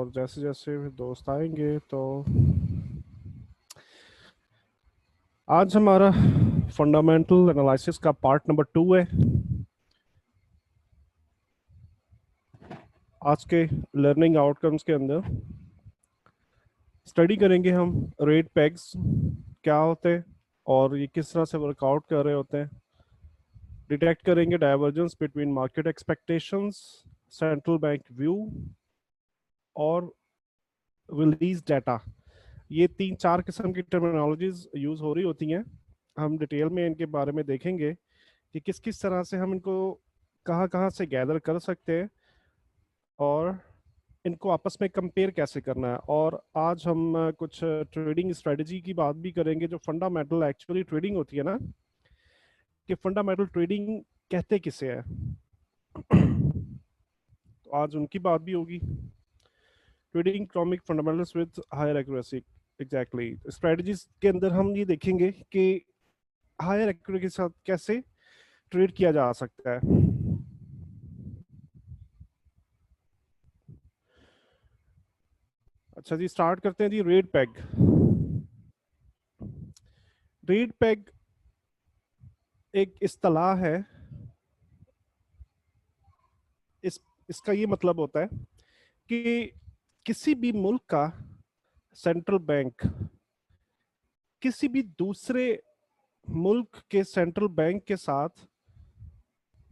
और जैसे जैसे दोस्त आएंगे तो आज हमारा फंडामेंटल एनालिसिस का पार्ट नंबर 2 है। आज के लर्निंग आउटकम्स के अंदर स्टडी करेंगे हम रेट पैग्स क्या होते हैं और ये किस तरह से वर्कआउट कर रहे होते हैं। डिटेक्ट करेंगे divergence between market expectations, central bank view और रिलीज डाटा। ये 3-4 किस्म की टर्मिनोलॉजीज यूज हो रही होती हैं। हम डिटेल में इनके बारे में देखेंगे कि किस किस तरह से हम इनको कहाँ कहाँ से गैदर कर सकते हैं और इनको आपस में कंपेयर कैसे करना है। और आज हम कुछ ट्रेडिंग स्ट्रेटजी की बात भी करेंगे जो फंडामेंटल एक्चुअली ट्रेडिंग होती है ना, कि फंडामेंटल ट्रेडिंग कहते किसे है। तो आज उनकी बात भी होगी। Trading economic fundamentals with higher accuracy. Exactly strategies के अंदर हम ये देखेंगे कि हायर एक्यूरेसी के साथ कैसे ट्रेड किया जा सकता है। अच्छा जी, स्टार्ट करते हैं जी। Rate peg. रेट पैग एक इस्तेलाह है। इसका ये मतलब होता है कि किसी भी मुल्क का सेंट्रल बैंक किसी भी दूसरे मुल्क के सेंट्रल बैंक के साथ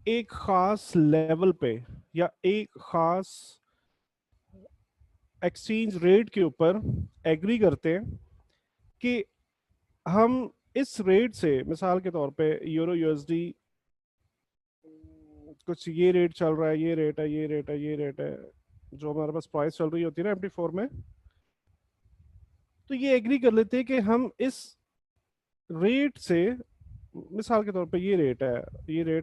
एक खास लेवल पे या एक खास एक्सचेंज रेट के ऊपर एग्री करते हैं कि हम इस रेट से, मिसाल के तौर पे यूरो यूएसडी कुछ ये रेट चल रहा है, ये रेट है, ये रेट है, ये रेट है, जो हमारे पास प्राइस चल रही होती है ना MT4 में, तो ये एग्री कर लेते हैं कि हम इस रेट से, मिसाल के तौर पे ये रेट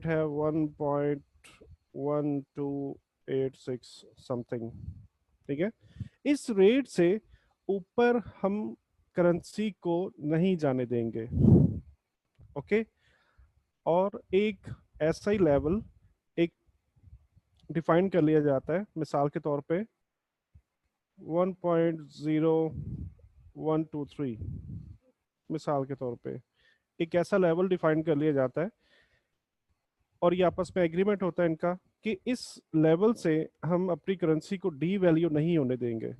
है 1.1286 समथिंग, ठीक है। इस रेट से ऊपर हम करेंसी को नहीं जाने देंगे, ओके। और एक ऐसा ही लेवल एक डिफाइन कर लिया जाता है, मिसाल के तौर पे 1.0123, मिसाल के तौर पे एक ऐसा लेवल डिफाइन कर लिया जाता है और ये आपस में एग्रीमेंट होता है इनका कि इस लेवल से हम अपनी करेंसी को डी वैल्यू नहीं होने देंगे,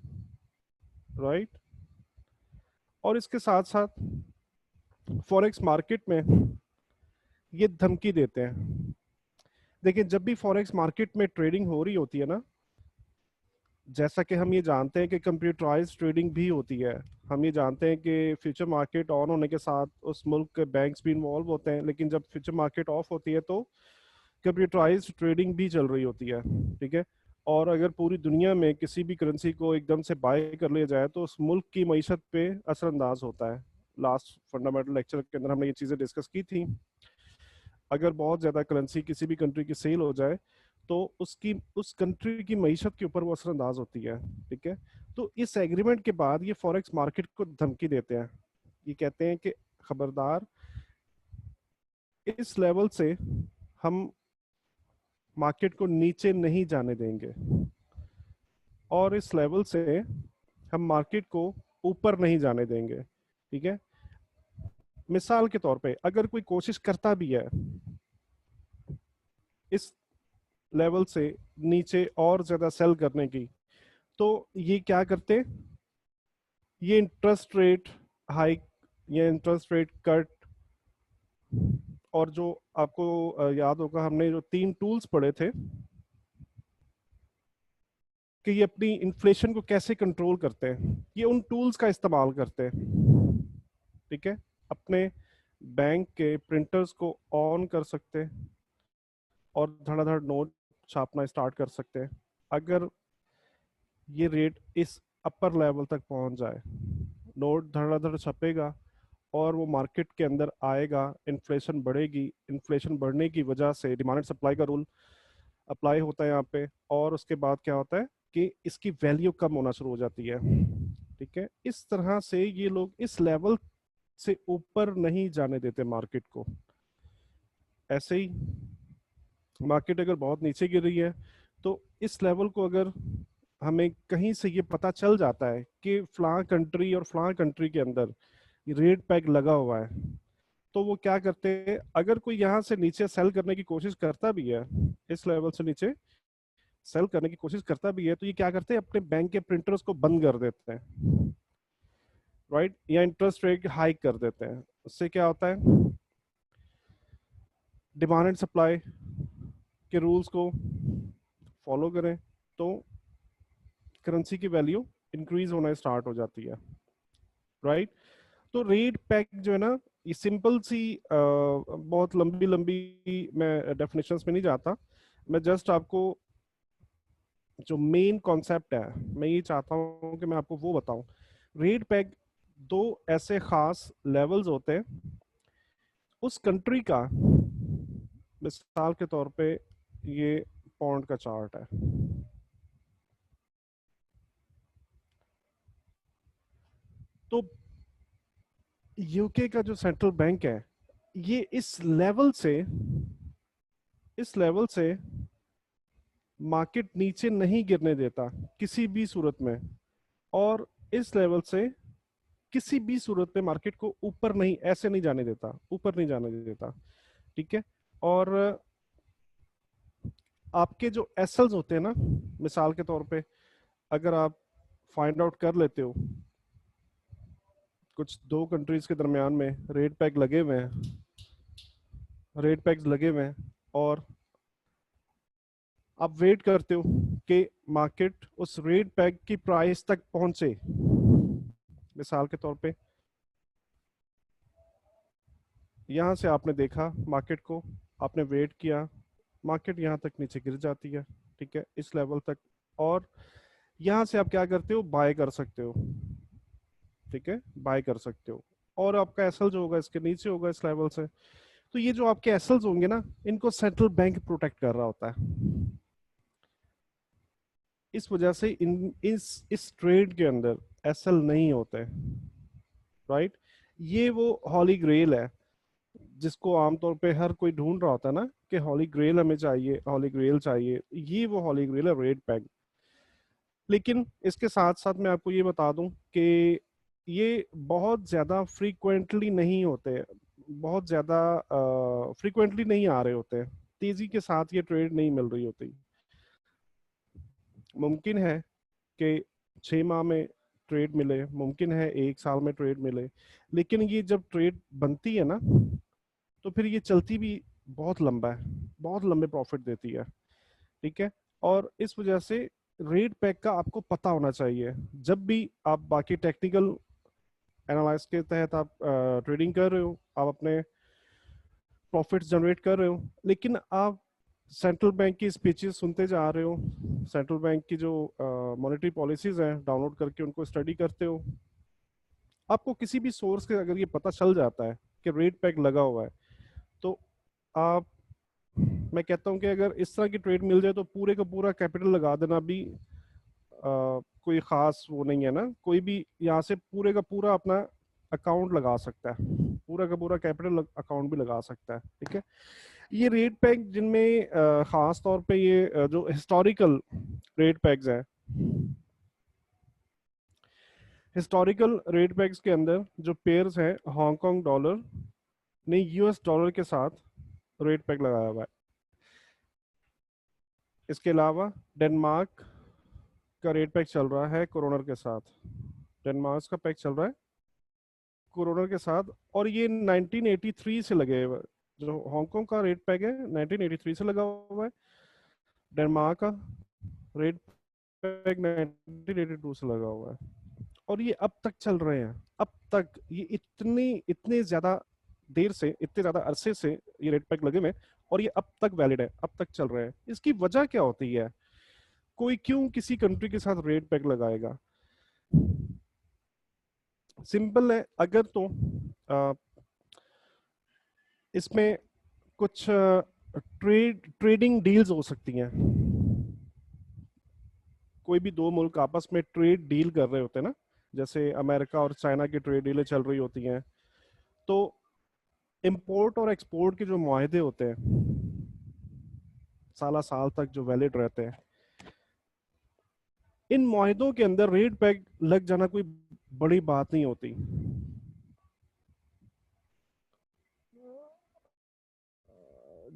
राइट। और इसके साथ साथ फॉरेक्स मार्केट में ये धमकी देते हैं। देखिए, जब भी फॉरेक्स मार्केट में ट्रेडिंग हो रही होती है ना, जैसा कि हम ये जानते हैं कि कंप्यूटराइज ट्रेडिंग भी होती है, हम ये जानते हैं कि फ्यूचर मार्केट ऑन होने के साथ उस मुल्क के बैंक्स भी इन्वॉल्व होते हैं, लेकिन जब फ्यूचर मार्केट ऑफ होती है तो कंप्यूटराइज्ड ट्रेडिंग भी चल रही होती है, ठीक है। और अगर पूरी दुनिया में किसी भी करेंसी को एकदम से बाय कर लिया जाए तो उस मुल्क की मईशत पे असरअंदाज होता है। लास्ट फंडामेंटल लेक्चर के अंदर हमने ये चीज़ें डिस्कस की थी। अगर बहुत ज़्यादा करेंसी किसी भी कंट्री की सेल हो जाए तो उसकी उस कंट्री की मईशत के ऊपर वो असरअंदाज होती है, ठीक है। तो इस एग्रीमेंट के बाद ये फॉरेक्स मार्केट को धमकी देते हैं। ये कहते हैं कि खबरदार, इस लेवल से हम मार्केट को नीचे नहीं जाने देंगे और इस लेवल से हम मार्केट को ऊपर नहीं जाने देंगे, ठीक है। मिसाल के तौर पे अगर कोई कोशिश करता भी है इस लेवल से नीचे और ज्यादा सेल करने की, तो ये क्या करते, ये इंटरेस्ट रेट हाइक या इंटरेस्ट रेट कट, और जो आपको याद होगा हमने जो 3 टूल्स पढ़े थे कि ये अपनी इन्फ्लेशन को कैसे कंट्रोल करते हैं, ये उन टूल्स का इस्तेमाल करते हैं, ठीक है। अपने बैंक के प्रिंटर्स को ऑन कर सकते हैं और धड़ाधड़ नोट छापना स्टार्ट कर सकते हैं। अगर ये रेट इस अपर लेवल तक पहुंच जाए, नोट धड़ाधड़ छपेगा और वो मार्केट के अंदर आएगा, इन्फ्लेशन बढ़ेगी, इन्फ्लेशन बढ़ने की वजह से डिमांड एंड सप्लाई का रूल अप्लाई होता है यहाँ पे, और उसके बाद क्या होता है कि इसकी वैल्यू कम होना शुरू हो जाती है, ठीक है। इस तरह से ये लोग इस लेवल से ऊपर नहीं जाने देते मार्केट को। ऐसे ही मार्केट अगर बहुत नीचे गिर रही है तो इस लेवल को अगर हमें कहीं से ये पता चल जाता है कि फलां कंट्री और फलां कंट्री के अंदर रेट पैग लगा हुआ है, तो वो क्या करते हैं, अगर कोई यहाँ से नीचे सेल करने की कोशिश करता भी है, इस लेवल से नीचे सेल करने की कोशिश करता भी है, तो ये क्या करते हैं, अपने बैंक के प्रिंटर्स को बंद कर देते हैं, राइट, या इंटरेस्ट रेट हाइक कर देते हैं। उससे क्या होता है, डिमांड एंड सप्लाई के रूल्स को फॉलो करें तो करेंसी की वैल्यू इंक्रीज होना स्टार्ट हो जाती है, राइट। तो रेट पैक जो है ना, ये सिंपल सी बहुत लंबी लंबी मैं डेफिनेशंस में नहीं जाता, मैं जस्ट आपको जो मेन कॉन्सेप्ट है, मैं ये चाहता हूँ कि मैं आपको वो बताऊं। रेट पैक दो ऐसे खास लेवल्स होते हैं उस कंट्री का, मिसाल के तौर पे ये पौंड का चार्ट है, तो यूके का जो सेंट्रल बैंक है, ये इस लेवल से मार्केट नीचे नहीं गिरने देता किसी भी सूरत में, और इस लेवल से किसी भी सूरत में मार्केट को ऊपर नहीं, ऐसे नहीं जाने देता, ऊपर नहीं जाने देता, ठीक है। और आपके जो एसएल्स होते हैं ना, मिसाल के तौर पे अगर आप फाइंड आउट कर लेते हो कुछ दो कंट्रीज के दरमियान में रेट पैक लगे हुए हैं, रेट पैक्स लगे हुए हैं, और आप वेट करते हो कि मार्केट उस रेट पैक की प्राइस तक पहुंचे, मिसाल के तौर पे यहां से आपने देखा मार्केट को, आपने वेट किया, मार्केट यहां तक नीचे गिर जाती है, ठीक है, इस लेवल तक, और यहां से आप क्या करते हो, बाय कर सकते हो, ठीक है, बाय कर सकते हो, और आपका एसएल जो होगा इसके नीचे होगा इस लेवल से। तो ये जो आपके एसएल्स होंगे ना, इनको सेंट्रल बैंक प्रोटेक्ट कर रहा होता है। इस वजह से इन इस ट्रेड के अंदर एसएल नहीं होते, राइट। ये वो हॉली ग्रेल है जिसको आमतौर पे हर कोई ढूंढ रहा होता है ना, कि हॉली ग्रेल हमें चाहिए, हॉली ग्रेल चाहिए, ये वो हॉली ग्रेल है, रेड पैक। लेकिन इसके साथ साथ मैं आपको ये बता दूं कि ये बहुत ज़्यादा फ्रीक्वेंटली नहीं होते, बहुत ज़्यादा फ्रीक्वेंटली नहीं आ रहे होते, तेज़ी के साथ ये ट्रेड नहीं मिल रही होती। मुमकिन है कि 6 माह में ट्रेड मिले, मुमकिन है 1 साल में ट्रेड मिले, लेकिन ये जब ट्रेड बनती है ना, तो फिर ये चलती भी बहुत लंबा है, बहुत लंबे प्रॉफिट देती है, ठीक है। और इस वजह से रेट पैक का आपको पता होना चाहिए, जब भी आप बाकी टेक्निकल एनालिसिस के तहत आप ट्रेडिंग कर रहे हो, आप अपने प्रॉफिट्स जनरेट कर रहे हो, लेकिन आप सेंट्रल बैंक की स्पीचेस सुनते जा रहे हो, सेंट्रल बैंक की जो मॉनेटरी पॉलिसीज हैं डाउनलोड करके उनको स्टडी करते हो, आपको किसी भी सोर्स से अगर ये पता चल जाता है कि रेट पैक लगा हुआ है, तो आप, मैं कहता हूँ कि अगर इस तरह की ट्रेड मिल जाए तो पूरे का पूरा कैपिटल लगा देना भी कोई खास वो नहीं है ना, कोई भी यहाँ से पूरे का पूरा अपना अकाउंट लगा सकता है, पूरा का पूरा कैपिटल अकाउंट भी लगा सकता है, ठीक है। ये रेट पैक जिनमें खास तौर पे ये जो हिस्टोरिकल रेट पैक्स हैं, हिस्टोरिकल रेट पैक्स के अंदर जो पेयर्स हैं, हांगकांग डॉलर ने यूएस डॉलर के साथ रेट पैक लगाया हुआ है। इसके अलावा डेनमार्क का रेट पैक चल रहा है कोरोनर के साथ, डेनमार्क का पैक चल रहा है कोरोनर के साथ, और ये 1983 से लगे हुए, जो हांगकांग का रेट पैक है 1983 से लगा हुआ है, डेनमार्क का रेट पैक 1982 से लगा हुआ है, और ये अब तक चल रहे हैं, अब तक ये इतनी इतने ज्यादा देर से, इतने ज्यादा अरसे से ये रेट पैक लगे हुए हैं, और ये अब तक वैलिड है, अब तक चल रहे हैं। इसकी वजह क्या होती है, कोई क्यों किसी कंट्री के साथ रेट पैक लगाएगा? सिंपल है, अगर तो इसमें कुछ ट्रेडिंग डील्स हो सकती हैं, कोई भी दो मुल्क आपस में ट्रेड डील कर रहे होते हैं ना, जैसे अमेरिका और चाइना की ट्रेड डीलें चल रही होती हैं, तो इंपोर्ट और एक्सपोर्ट के जो मुआहदे होते हैं, 16 साल तक जो वैलिड रहते हैं, इन मुआहदों के अंदर रेट पैग लग जाना कोई बड़ी बात नहीं होती।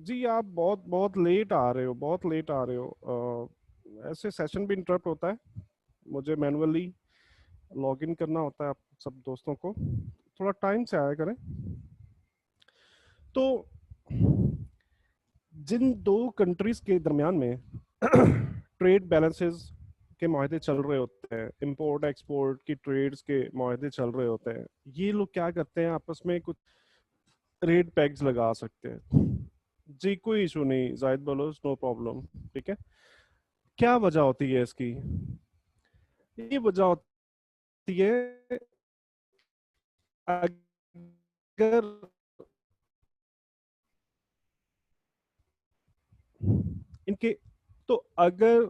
जी आप बहुत बहुत लेट आ रहे हो, बहुत लेट आ रहे हो। ऐसे सेशन भी इंटरप्ट होता है, मुझे मैनुअली लॉग इन करना होता है आप सब दोस्तों को, थोड़ा टाइम से आया करें। तो जिन दो कंट्रीज के दरमियान में ट्रेड बैलेंसेस के माहदे चल रहे होते हैं, इंपोर्ट एक्सपोर्ट की ट्रेड्स के माहदे चल रहे होते हैं, ये लोग क्या करते हैं आपस में कुछ रेट पैग्स लगा सकते हैं। जी कोई इशू नहीं, जाहिद बोलो, नो प्रॉब्लम। ठीक है, क्या वजह होती है इसकी? ये वजह होती है, अगर इनके तो अगर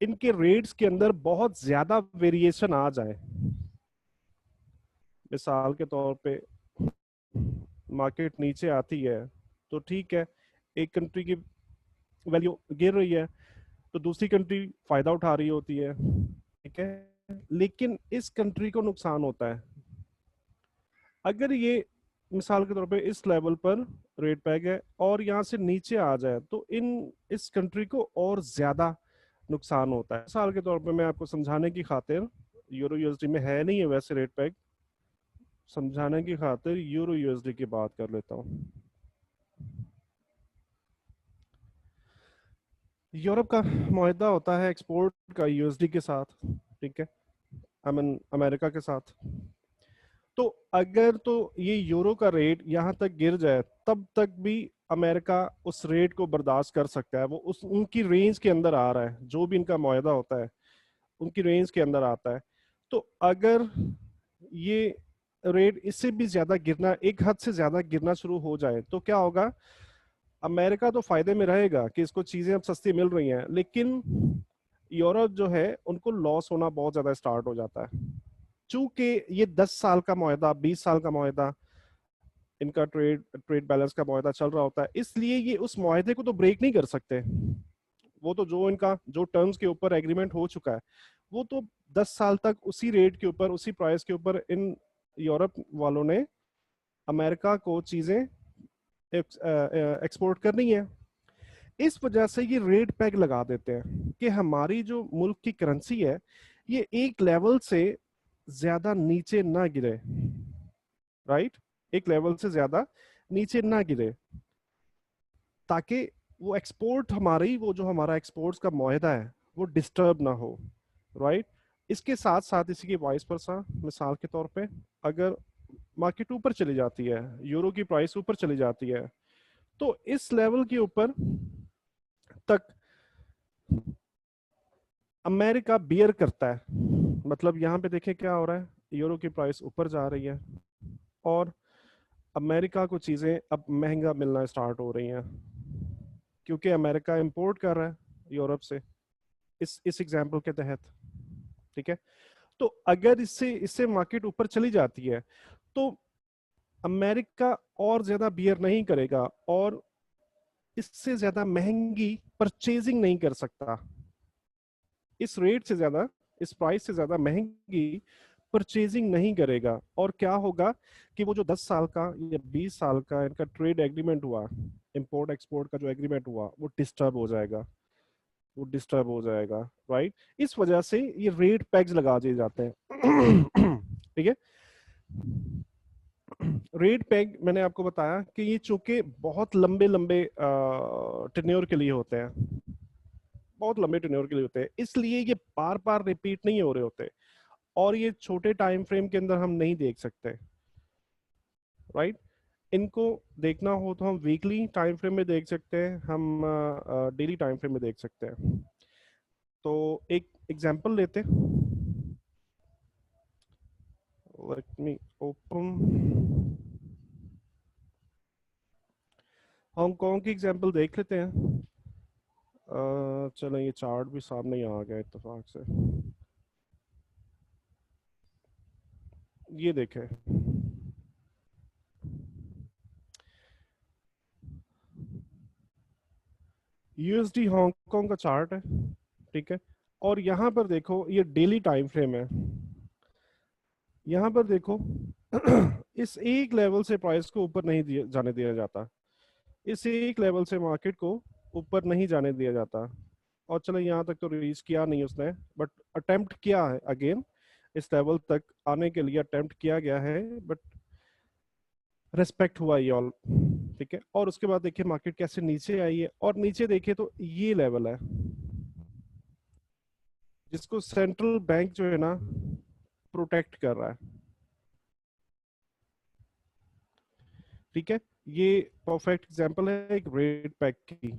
इनके रेट्स के अंदर बहुत ज्यादा वेरिएशन आ जाए, मिसाल के तौर पे मार्केट नीचे आती है तो ठीक है, एक कंट्री की वैल्यू गिर रही है तो दूसरी कंट्री फायदा उठा रही होती है, ठीक है, लेकिन इस कंट्री को नुकसान होता है अगर ये मिसाल के तौर पे इस लेवल पर रेट पैग है और यहाँ से नीचे आ जाए तो इन इस कंट्री को और ज्यादा नुकसान होता है। मिसाल के तौर पे मैं आपको समझाने की खातिर, यूरो यूएसडी में है नहीं है वैसे रेट पैग, समझाने की खातिर यूरो यूएसडी की बात कर लेता हूँ। यूरोप का मुआहदा होता है एक्सपोर्ट का यूएसडी के साथ, ठीक है, आई मीन अमेरिका के साथ। तो अगर तो ये यूरो का रेट यहाँ तक गिर जाए तब तक भी अमेरिका उस रेट को बर्दाश्त कर सकता है, वो उस उनकी रेंज के अंदर आ रहा है, जो भी इनका मुआहदा होता है उनकी रेंज के अंदर आता है। तो अगर ये रेट इससे भी ज्यादा गिरना, एक हद से ज्यादा गिरना शुरू हो जाए तो क्या होगा? अमेरिका तो फायदे में रहेगा कि इसको चीजें अब सस्ती मिल रही हैं, लेकिन यूरोप जो है उनको लॉस होना बहुत ज्यादा स्टार्ट हो जाता है। चूंकि ये 10 साल का मुआहदा, 20 साल का मुआहदा, इनका ट्रेड ट्रेड बैलेंस का मुआहदा चल रहा होता है, इसलिए ये उस मुआहदे को तो ब्रेक नहीं कर सकते। वो तो जो इनका जो टर्म्स के ऊपर एग्रीमेंट हो चुका है वो तो 10 साल तक उसी रेट के ऊपर, उसी प्राइस के ऊपर इन यूरोप वालों ने अमेरिका को चीजें एक्सपोर्ट करनी है। इस वजह से ये रेट पैग लगा देते हैं कि हमारी जो मुल्क की करेंसी है ये एक लेवल से ज्यादा नीचे ना गिरे, राइट, एक लेवल से ज्यादा नीचे ना गिरे, ताकि वो एक्सपोर्ट हमारी, वो जो हमारा एक्सपोर्ट्स का मुआहदा है वो डिस्टर्ब ना हो, राइट। इसके साथ साथ इसी के वाइस वर्सा, मिसाल के तौर पे अगर मार्केट ऊपर चली जाती है, यूरो की प्राइस ऊपर चली जाती है, तो इस लेवल के ऊपर तक अमेरिका बियर करता है। मतलब यहाँ पे देखें क्या हो रहा है, यूरो की प्राइस ऊपर जा रही है और अमेरिका को चीजें अब महंगा मिलना स्टार्ट हो रही हैं, क्योंकि अमेरिका इंपोर्ट कर रहा है यूरोप से, इस एग्जांपल के तहत, ठीक है। तो अगर इससे इससे मार्केट ऊपर चली जाती है तो अमेरिका और ज्यादा बियर नहीं करेगा और इससे ज्यादा महंगी परचेजिंग नहीं कर सकता, इस रेट से ज्यादा, इस प्राइस से ज्यादा महंगी परचेजिंग नहीं करेगा। और क्या होगा कि वो जो 10 साल का या 20 साल का इनका ट्रेड एग्रीमेंट हुआ, इंपोर्ट एक्सपोर्ट का जो एग्रीमेंट हुआ, वो डिस्टर्ब हो जाएगा, वो डिस्टर्ब हो जाएगा, राइट। इस वजह से ये रेट पैग्स लगा दिए जाते हैं। ठीक है, रेट पैग मैंने आपको बताया कि ये चूंकि बहुत लंबे लंबे टेन्योर के लिए होते हैं, बहुत लंबे टेन्योर के लिए होते हैं, इसलिए ये बार बार रिपीट नहीं हो रहे होते और ये छोटे टाइम फ्रेम के अंदर हम नहीं देख सकते, राइट। इनको देखना हो तो हम वीकली टाइम फ्रेम में देख सकते हैं, हम डेली टाइम फ्रेम में देख सकते हैं। तो एक एग्जांपल लेते हैं, लेट मी ओपन हांगकांग की एग्जांपल देख लेते हैं। चलो ये चार्ट भी सामने ही आ गया इत्तेफाक से, ये देखें, यूएसडी हांगकांग का चार्ट है, ठीक है। और यहाँ पर देखो ये डेली टाइम फ्रेम है, यहाँ पर देखो इस एक लेवल से प्राइस को ऊपर नहीं जाने दिया जाता, इस एक लेवल से मार्केट को ऊपर नहीं जाने दिया जाता। और चलो यहाँ तक तो रीच किया नहीं उसने, बट अटेम्प्ट किया है अगेन, इस लेवल तक आने के लिए अटेम्प्ट किया गया है, बट रेस्पेक्ट हुआ ये ऑल। ठीक है, और उसके बाद देखिए मार्केट कैसे नीचे आई है, और नीचे देखिए तो ये लेवल है जिसको सेंट्रल बैंक जो है ना प्रोटेक्ट कर रहा है। ठीक है, ये परफेक्ट एग्जांपल है एक रेट पैक की।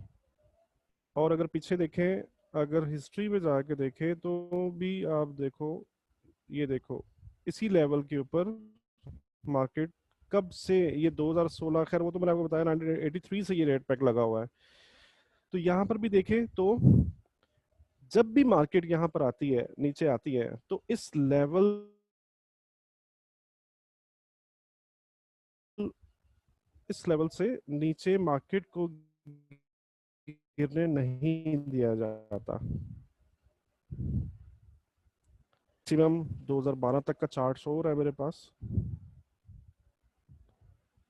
और अगर पीछे देखें, अगर हिस्ट्री में जाके देखें तो भी आप देखो, ये देखो इसी लेवल के ऊपर मार्केट कब से, ये 2016, खैर वो तो मैंने आपको बताया 1983 से ये रेट पैक लगा हुआ है। तो यहाँ पर भी देखें तो जब भी मार्केट यहाँ पर आती है, नीचे आती है, तो इस लेवल, इस लेवल से नीचे मार्केट को गिरने नहीं दिया जाता। मैक्सिमम 2012 तक का चार्ट शो हो रहा है मेरे पास,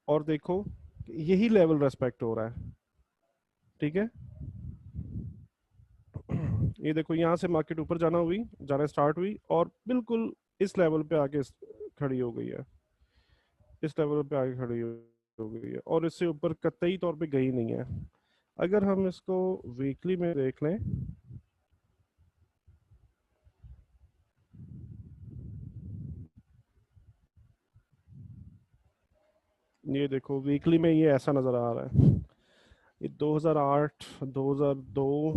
और देखो यही लेवल रेस्पेक्ट हो रहा है। ठीक है, ये देखो यहाँ से मार्केट ऊपर जाना स्टार्ट हुई, और बिल्कुल इस लेवल पे आके खड़ी हो गई है, इस लेवल पे आके खड़ी हो गई है, और इससे ऊपर कतई तौर पे गई नहीं है। अगर हम इसको वीकली में देख लें, ये देखो वीकली में ये ऐसा नजर आ रहा है, ये 2008, 2002,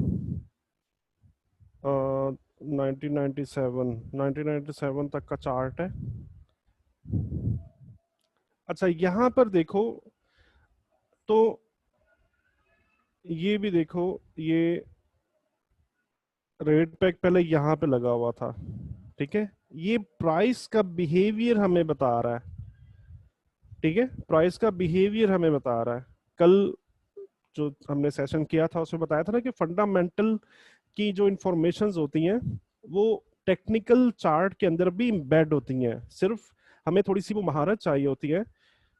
1997, 1997 तक का चार्ट है। अच्छा यहाँ पर देखो तो ये भी देखो, ये रेट पैक पहले यहाँ पे लगा हुआ था। ठीक है, ये प्राइस का बिहेवियर हमें बता रहा है। ठीक है, प्राइस का बिहेवियर हमें बता रहा है। कल जो हमने सेशन किया था उसमें बताया था ना कि फंडामेंटल की जो इंफॉर्मेशंस होती हैं वो टेक्निकल चार्ट के अंदर भी इम्बेड होती हैं, सिर्फ हमें थोड़ी सी वो महारत चाहिए होती है।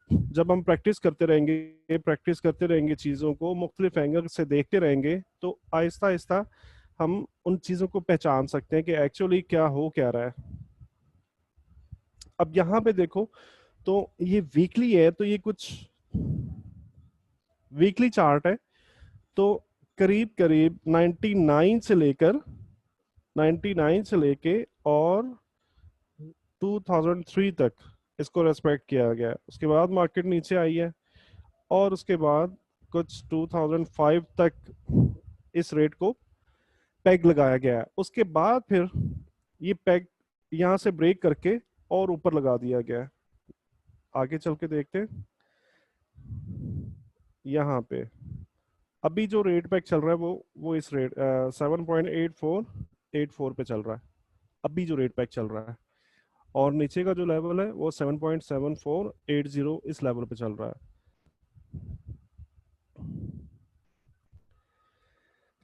जब हम प्रैक्टिस करते रहेंगे चीज़ों को मुख्तलिफ एंगल से देखते रहेंगे, तो आहिस्ता आहिस्ता हम उन चीज़ों को पहचान सकते हैं कि एक्चुअली क्या हो क्या रहा है। अब यहाँ पे देखो तो ये वीकली है, तो ये कुछ वीकली चार्ट है, तो करीब करीब 99 से लेके और 2003 तक इसको रेस्पेक्ट किया गया है। उसके बाद मार्केट नीचे आई है, और उसके बाद कुछ 2005 तक इस रेट को पैग लगाया गया है। उसके बाद फिर ये पैग यहाँ से ब्रेक करके और ऊपर लगा दिया गया है। आगे चल के देखते हैं, यहाँ पे अभी जो रेट पैग चल रहा है वो इस रेट 7.8484 पे चल रहा है, अभी जो रेट पैग चल रहा है। और नीचे का जो लेवल है वो 7.7480 इस लेवल पे चल रहा है।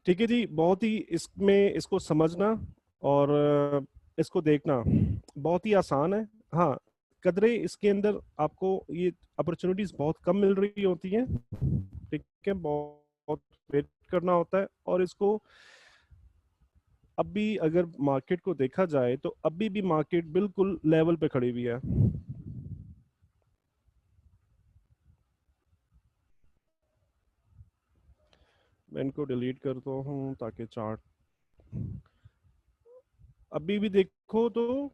ठीक है जी, बहुत ही इसमें इसको समझना और इसको देखना बहुत ही आसान है। हाँ, कदरे इसके अंदर आपको ये अपॉर्चुनिटीज बहुत कम मिल रही होती हैं। ठीक है, बहुत बहुत वेट करना होता है, और इसको अभी अगर मार्केट को देखा जाए तो अभी भी मार्केट बिल्कुल लेवल पे खड़ी हुई है। मैं इनको डिलीट करता हूँ ताकि चार्ट, अभी भी देखो तो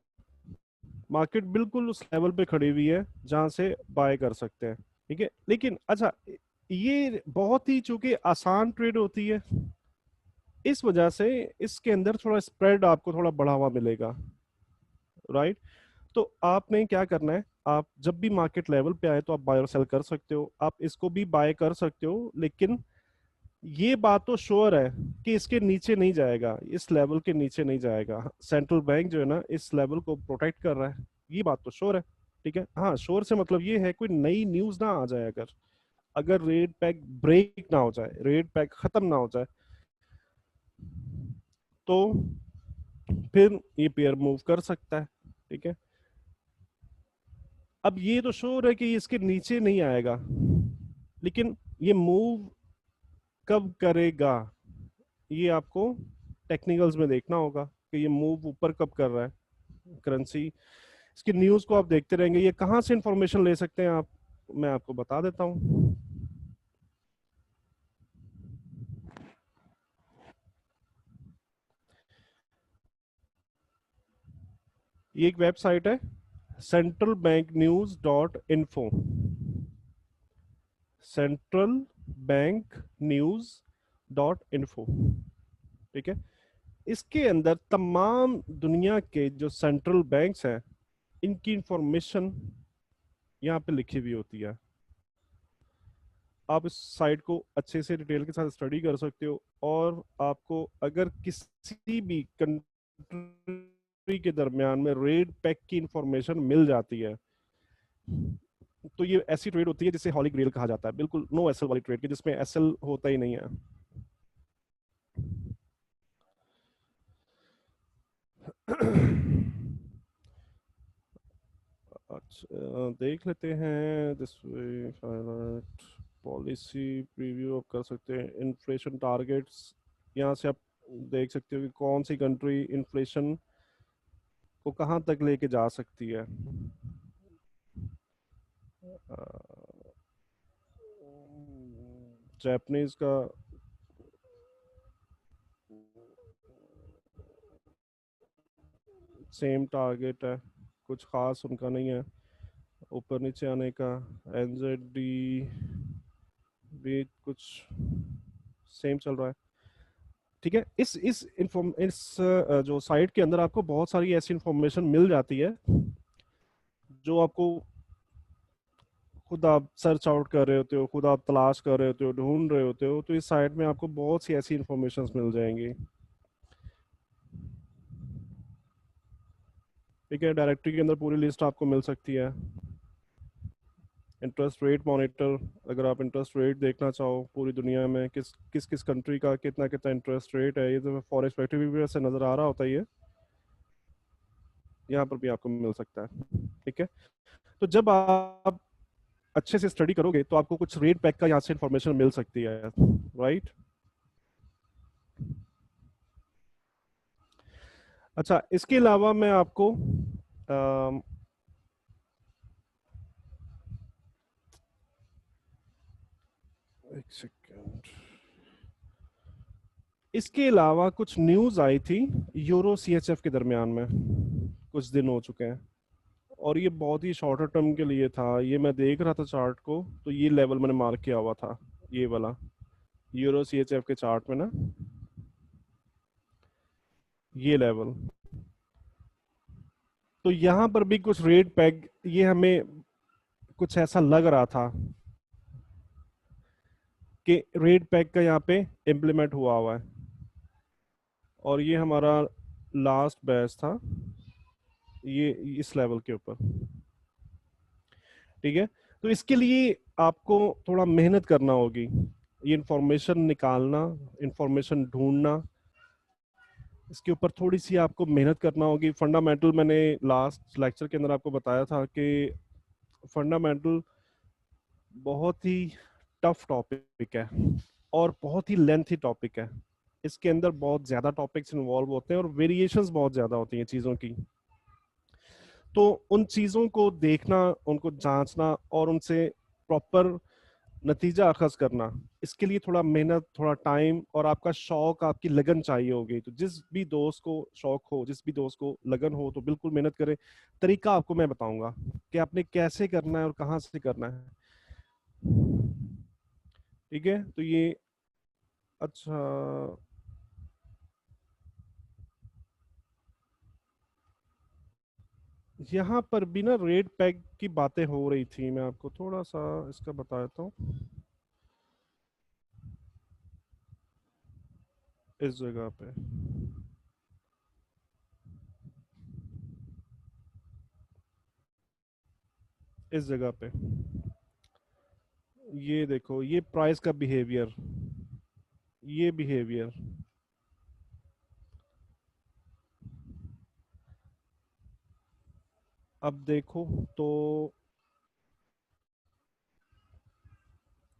मार्केट बिल्कुल उस लेवल पे खड़ी हुई है जहां से बाय कर सकते हैं। ठीक है, लेकिन अच्छा, ये बहुत ही चूंकि आसान ट्रेड होती है, इस वजह से इसके अंदर थोड़ा स्प्रेड आपको थोड़ा बढ़ावा मिलेगा। राइट, तो आपने क्या करना है, आप जब भी मार्केट लेवल पे आए तो आप बाय और सेल कर सकते हो, आप इसको भी बाय कर सकते हो, लेकिन ये बात तो श्योर है कि इसके नीचे नहीं जाएगा, इस लेवल के नीचे नहीं जाएगा। सेंट्रल बैंक जो है ना इस लेवल को प्रोटेक्ट कर रहा है, ये बात तो श्योर है। ठीक है, हाँ, श्योर से मतलब ये है कोई नई न्यूज ना आ जाए, अगर अगर रेट पैक ब्रेक ना हो जाए, रेट पैक खत्म ना हो जाए, तो फिर ये पेयर मूव कर सकता है। ठीक है, अब ये तो श्योर है कि इसके नीचे नहीं आएगा, लेकिन ये मूव कब करेगा ये आपको टेक्निकल्स में देखना होगा कि ये मूव ऊपर कब कर रहा है करेंसी। इसकी न्यूज को आप देखते रहेंगे। ये कहाँ से इंफॉर्मेशन ले सकते हैं आप, मैं आपको बता देता हूँ। ये एक वेबसाइट है, centralbanknews.info। centralbanknews.info। ठीक है, इसके अंदर तमाम दुनिया के जो सेंट्रल बैंक्स हैं इनकी इंफॉर्मेशन यहाँ पे लिखी हुई होती है। आप इस साइट को अच्छे से डिटेल के साथ स्टडी कर सकते हो, और आपको अगर किसी भी कंट्री के दरमियान में रेट पैक की इंफॉर्मेशन मिल जाती है, तो ये ऐसी ट्रेड होती है जिसे हॉली ग्रेल कहा जाता है, बिल्कुल नो एसएल वाली ट्रेड की, जिसमें एसएल होता ही नहीं है। अच्छा, देख लेते हैं। दिस वे पॉलिसी प्रीव्यू आप कर सकते हैं। इन्फ्लेशन टारगेट्स, यहाँ से आप देख सकते हो कि कौन सी कंट्री इन्फ्लेशन को कहाँ तक लेके जा सकती है। जापानीज का सेम टारगेट है, कुछ खास उनका नहीं है ऊपर नीचे आने का। एनजेडी भी कुछ सेम चल रहा है। ठीक है, इस जो साइट के अंदर आपको बहुत सारी ऐसी इंफॉर्मेशन मिल जाती है जो आपको खुद आप सर्च आउट कर रहे होते हो, खुद आप तलाश कर रहे होते हो, ढूंढ रहे होते हो, तो इस साइट में आपको बहुत सी ऐसी इंफॉर्मेशन मिल जाएंगी। ठीक है, डायरेक्टरी के अंदर पूरी लिस्ट आपको मिल सकती है। इंटरेस्ट रेट मॉनिटर, अगर आप इंटरेस्ट रेट देखना चाहो पूरी दुनिया में किस किस किस कंट्री का कितना कितना इंटरेस्ट रेट है, ये तो फॉर एक्सपेक्टिव भी वैसे नज़र आ रहा होता ही है, यहाँ पर भी आपको मिल सकता है। ठीक है, तो जब आप अच्छे से स्टडी करोगे तो आपको कुछ रेट पैक का यहाँ से इंफॉर्मेशन मिल सकती है, राइट। अच्छा, इसके अलावा मैं आपको अम, एक सेकेंड, इसके अलावा कुछ न्यूज आई थी यूरो सीएचएफ के दरमियान में, कुछ दिन हो चुके हैं, और ये बहुत ही शॉर्टर टर्म के लिए था। ये मैं देख रहा था चार्ट को, तो ये लेवल मैंने मार्क किया हुआ था, ये वाला यूरो सीएचएफ के चार्ट में ना, ये लेवल। तो यहाँ पर भी कुछ रेट पैग, ये हमें कुछ ऐसा लग रहा था कि रेट पैक का यहाँ पे इम्प्लीमेंट हुआ हुआ है, और ये हमारा लास्ट बैच था ये इस लेवल के ऊपर। ठीक है, तो इसके लिए आपको थोड़ा मेहनत करना होगी, ये इंफॉर्मेशन निकालना, इंफॉर्मेशन ढूंढना, इसके ऊपर थोड़ी सी आपको मेहनत करना होगी। फंडामेंटल मैंने लास्ट लेक्चर के अंदर आपको बताया था कि फंडामेंटल बहुत ही टफ टॉपिक है और बहुत ही लेंथी टॉपिक है। इसके अंदर बहुत ज्यादा टॉपिक्स इन्वॉल्व होते हैं और वेरिएशंस बहुत ज्यादा होती हैं चीजों की। तो उन चीजों को देखना, उनको जांचना और उनसे प्रॉपर नतीजा अखज करना, इसके लिए थोड़ा मेहनत, थोड़ा टाइम और आपका शौक, आपकी लगन चाहिए होगी। तो जिस भी दोस्त को शौक हो, जिस भी दोस्त को लगन हो, तो बिल्कुल मेहनत करें। तरीका आपको मैं बताऊंगा कि आपने कैसे करना है और कहाँ से करना है। ठीक है, तो ये अच्छा, यहाँ पर भी ना रेट पैक की बातें हो रही थी, मैं आपको थोड़ा सा इसका बता देता हूँ। इस जगह पे, इस जगह पे ये देखो, ये प्राइस का बिहेवियर, ये बिहेवियर, अब देखो तो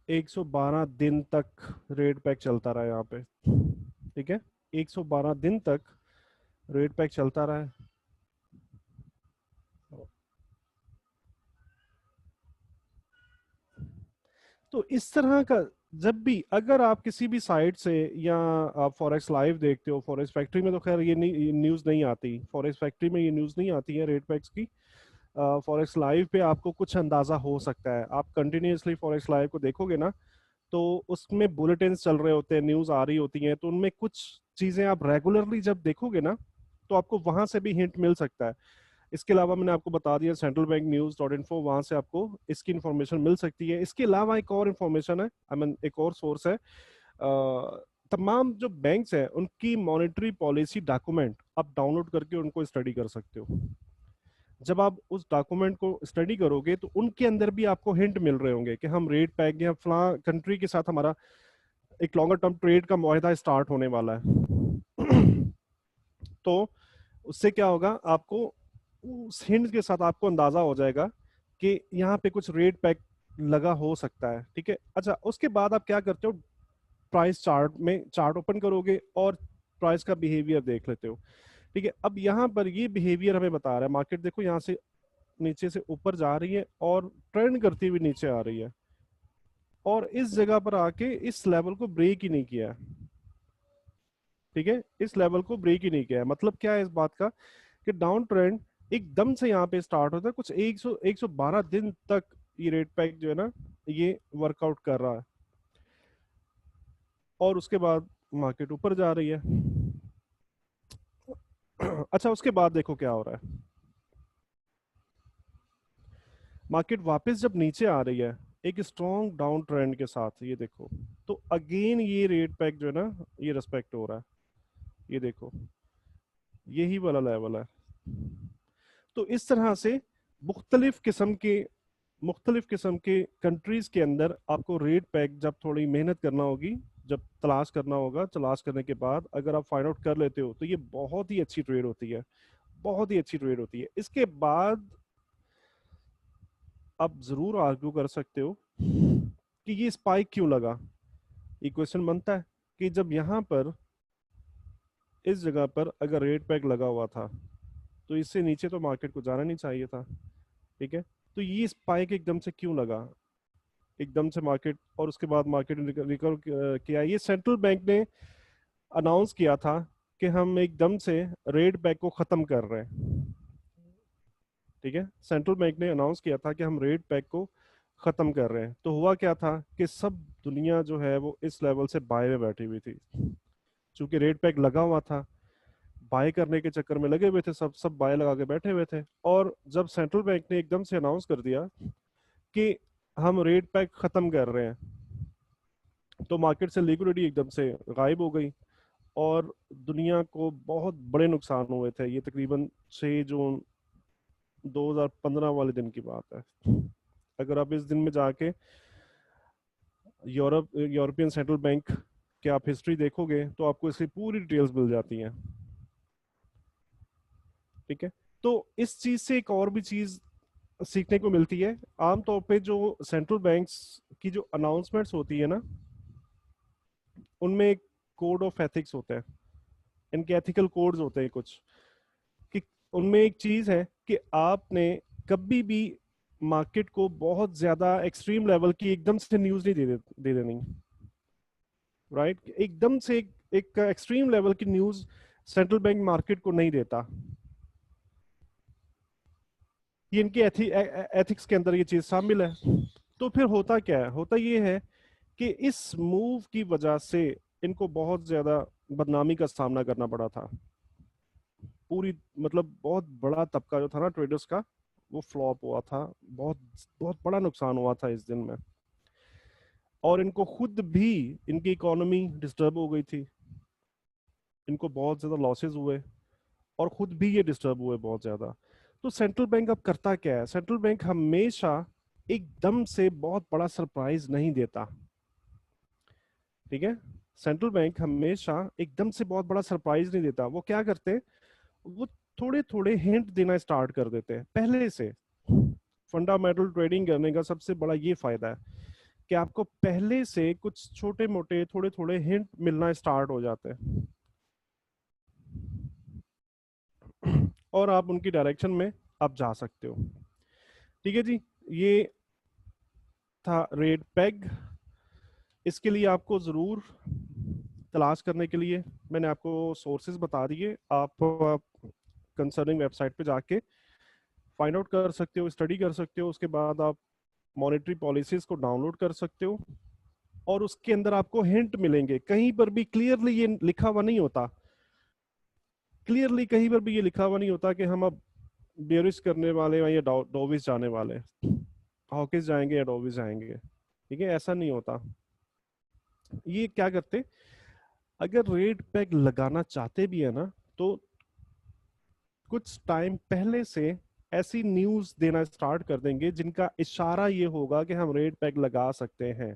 112 दिन तक रेट पैक चलता रहा यहाँ पे, ठीक है। 112 दिन तक रेट पैक चलता रहा है। तो इस तरह का, जब भी अगर आप किसी भी साइट से, या आप फॉरेक्स लाइव देखते हो, फॉरेक्स फैक्ट्री में तो खैर ये नहीं, न्यूज़ नहीं आती, फॉरेक्स फैक्ट्री में ये न्यूज़ नहीं आती है रेट पैक्स की। फॉरेक्स लाइव पे आपको कुछ अंदाजा हो सकता है, आप कंटिन्यूअसली फॉरेक्स लाइव को देखोगे ना, तो उसमें बुलेटिन चल रहे होते हैं, न्यूज़ आ रही होती हैं, तो उनमें कुछ चीज़ें आप रेगुलरली जब देखोगे ना, तो आपको वहां से भी हिंट मिल सकता है। इसके अलावा मैंने आपको बता दिया central bank news dot info, वहां से आपको इसकी इंफॉर्मेशन मिल सकती है। इसके अलावा एक और इंफॉर्मेशन है, आई मीन एक और सोर्स है। तमाम जो बैंक्स हैं उनकी मॉनेटरी पॉलिसी डॉक्यूमेंट आप डाउनलोड करके उनको स्टडी कर सकते हो। जब आप उस डॉक्यूमेंट को स्टडी करोगे तो उनके अंदर भी आपको हिंट मिल रहे होंगे कि हम रेट पैक या फला कंट्री के साथ हमारा एक लॉन्गर टर्म ट्रेड का मुआहदा स्टार्ट होने वाला है। तो उससे क्या होगा, आपको उस हिंट के साथ आपको अंदाजा हो जाएगा कि यहाँ पे कुछ रेट पैक लगा हो सकता है, ठीक है। अच्छा, उसके बाद आप क्या करते हो, प्राइस चार्ट में चार्ट ओपन करोगे और प्राइस का बिहेवियर देख लेते हो, ठीक है। अब यहाँ पर ये बिहेवियर हमें बता रहा है, मार्केट देखो यहाँ से नीचे से ऊपर जा रही है और ट्रेंड करती हुई नीचे आ रही है, और इस जगह पर आके इस लेवल को ब्रेक ही नहीं किया है, ठीक है। इस लेवल को ब्रेक ही नहीं किया है। मतलब क्या है इस बात का, कि डाउन ट्रेंड एकदम से यहाँ पे स्टार्ट होता है, कुछ 112 दिन तक ये रेट पैक जो है ना, ये वर्कआउट कर रहा है, और उसके बाद मार्केट ऊपर जा रही है। अच्छा, उसके बाद देखो क्या हो रहा है, मार्केट वापस जब नीचे आ रही है एक स्ट्रॉन्ग डाउन ट्रेंड के साथ, ये देखो, तो अगेन ये रेट पैक जो है ना, ये रेस्पेक्ट हो रहा है, ये देखो, यही वाला लेवल है। तो इस तरह से मुख्तलिफ किस्म के मुख्तलिफ किस्म के कंट्रीज के अंदर आपको रेट पैक जब थोड़ी मेहनत करना होगी, जब तलाश करना होगा, तलाश करने के बाद अगर आप फाइंड आउट कर लेते हो तो ये बहुत ही अच्छी ट्रेड होती है, बहुत ही अच्छी ट्रेड होती है। इसके बाद आप जरूर आर्ग्यू कर सकते हो कि ये स्पाइक क्यों लगा। ये क्वेश्चन बनता है कि जब यहाँ पर इस जगह पर अगर रेट पैक लगा हुआ था, तो इससे नीचे तो मार्केट को जाना नहीं चाहिए था, ठीक है। तो ये स्पाइक एकदम से क्यों लगा, एकदम से मार्केट, और उसके बाद मार्केट ने रिकवर किया। ये सेंट्रल बैंक ने अनाउंस किया था कि हम एकदम से रेट पैक को खत्म कर रहे हैं, ठीक है। सेंट्रल बैंक ने अनाउंस किया था कि हम रेट पैक को खत्म कर रहे हैं। तो हुआ क्या था कि सब दुनिया जो है वो इस लेवल से बाय में बैठी हुई थी, क्योंकि रेट पैक लगा हुआ था, बाय करने के चक्कर में लगे हुए थे, सब सब बाय लगा के बैठे हुए थे। और जब सेंट्रल बैंक ने एकदम से अनाउंस कर दिया कि हम रेट पैक खत्म कर रहे हैं, तो मार्केट से लिक्विडिटी एकदम से गायब हो गई, और दुनिया को बहुत बड़े नुकसान हुए थे। ये तकरीबन 6 जून 2015 वाले दिन की बात है। अगर आप इस दिन में जाके यूरोपियन सेंट्रल बैंक की आप हिस्ट्री देखोगे तो आपको इसकी पूरी डिटेल्स मिल जाती हैं, ठीक है। तो इस चीज से एक और भी चीज सीखने को मिलती है। आमतौर पे जो सेंट्रल बैंक्स की जो अनाउंसमेंट्स होती है ना, उनमें एक कोड ऑफ एथिक्स होता है, इनके एथिकल कोड्स होते हैं कुछ, कि उनमें एक चीज है कि आपने कभी भी मार्केट को बहुत ज्यादा एक्सट्रीम लेवल की एकदम से न्यूज नहीं दे देनी, राइट। एकदम से एक एक्सट्रीम लेवल की न्यूज सेंट्रल बैंक मार्केट को नहीं देता। ये इनके एथिक्स के अंदर ये चीज शामिल है। तो फिर होता क्या है, होता ये है कि इस मूव की वजह से इनको बहुत ज्यादा बदनामी का सामना करना पड़ा था। पूरी, मतलब बहुत बड़ा तबका जो था ना ट्रेडर्स का, वो फ्लॉप हुआ था, बहुत बहुत बड़ा नुकसान हुआ था इस दिन में। और इनको खुद भी, इनकी इकोनॉमी डिस्टर्ब हो गई थी, इनको बहुत ज्यादा लॉसेस हुए, और खुद भी ये डिस्टर्ब हुए बहुत ज्यादा। तो सेंट्रल बैंक अब करता क्या है, सेंट्रल बैंक हमेशा एकदम से बहुत बड़ा सरप्राइज नहीं देता, ठीक है। सेंट्रल बैंक हमेशा एकदम से बहुत बड़ा सरप्राइज नहीं देता। वो क्या करते हैं, वो थोड़े थोड़े हिंट देना स्टार्ट कर देते हैं पहले से। फंडामेंटल ट्रेडिंग करने का सबसे बड़ा ये फायदा है कि आपको पहले से कुछ छोटे मोटे थोड़े थोड़े हिंट मिलना स्टार्ट हो जाते हैं और आप उनकी डायरेक्शन में आप जा सकते हो। ठीक है जी, ये था रेट पेग। इसके लिए आपको जरूर तलाश करने के लिए मैंने आपको सोर्सेज बता दिए, आप कंसर्निंग वेबसाइट पे जाके फाइंड आउट कर सकते हो, स्टडी कर सकते हो। उसके बाद आप मॉनेटरी पॉलिसीज को डाउनलोड कर सकते हो और उसके अंदर आपको हिंट मिलेंगे। कहीं पर भी क्लियरली ये लिखा हुआ नहीं होता, क्लियरली कहीं पर भी ये लिखा हुआ नहीं होता कि हम अब बेरिश करने वाले हैं या डोविस जाने वाले हैं, हॉकिस जाएंगे या डोविस जाएंगे। ठीक है, ऐसा नहीं होता। ये क्या करते, अगर रेट पैग लगाना चाहते भी है ना, तो कुछ टाइम पहले से ऐसी न्यूज देना स्टार्ट कर देंगे जिनका इशारा ये होगा कि हम रेट पैग लगा सकते हैं।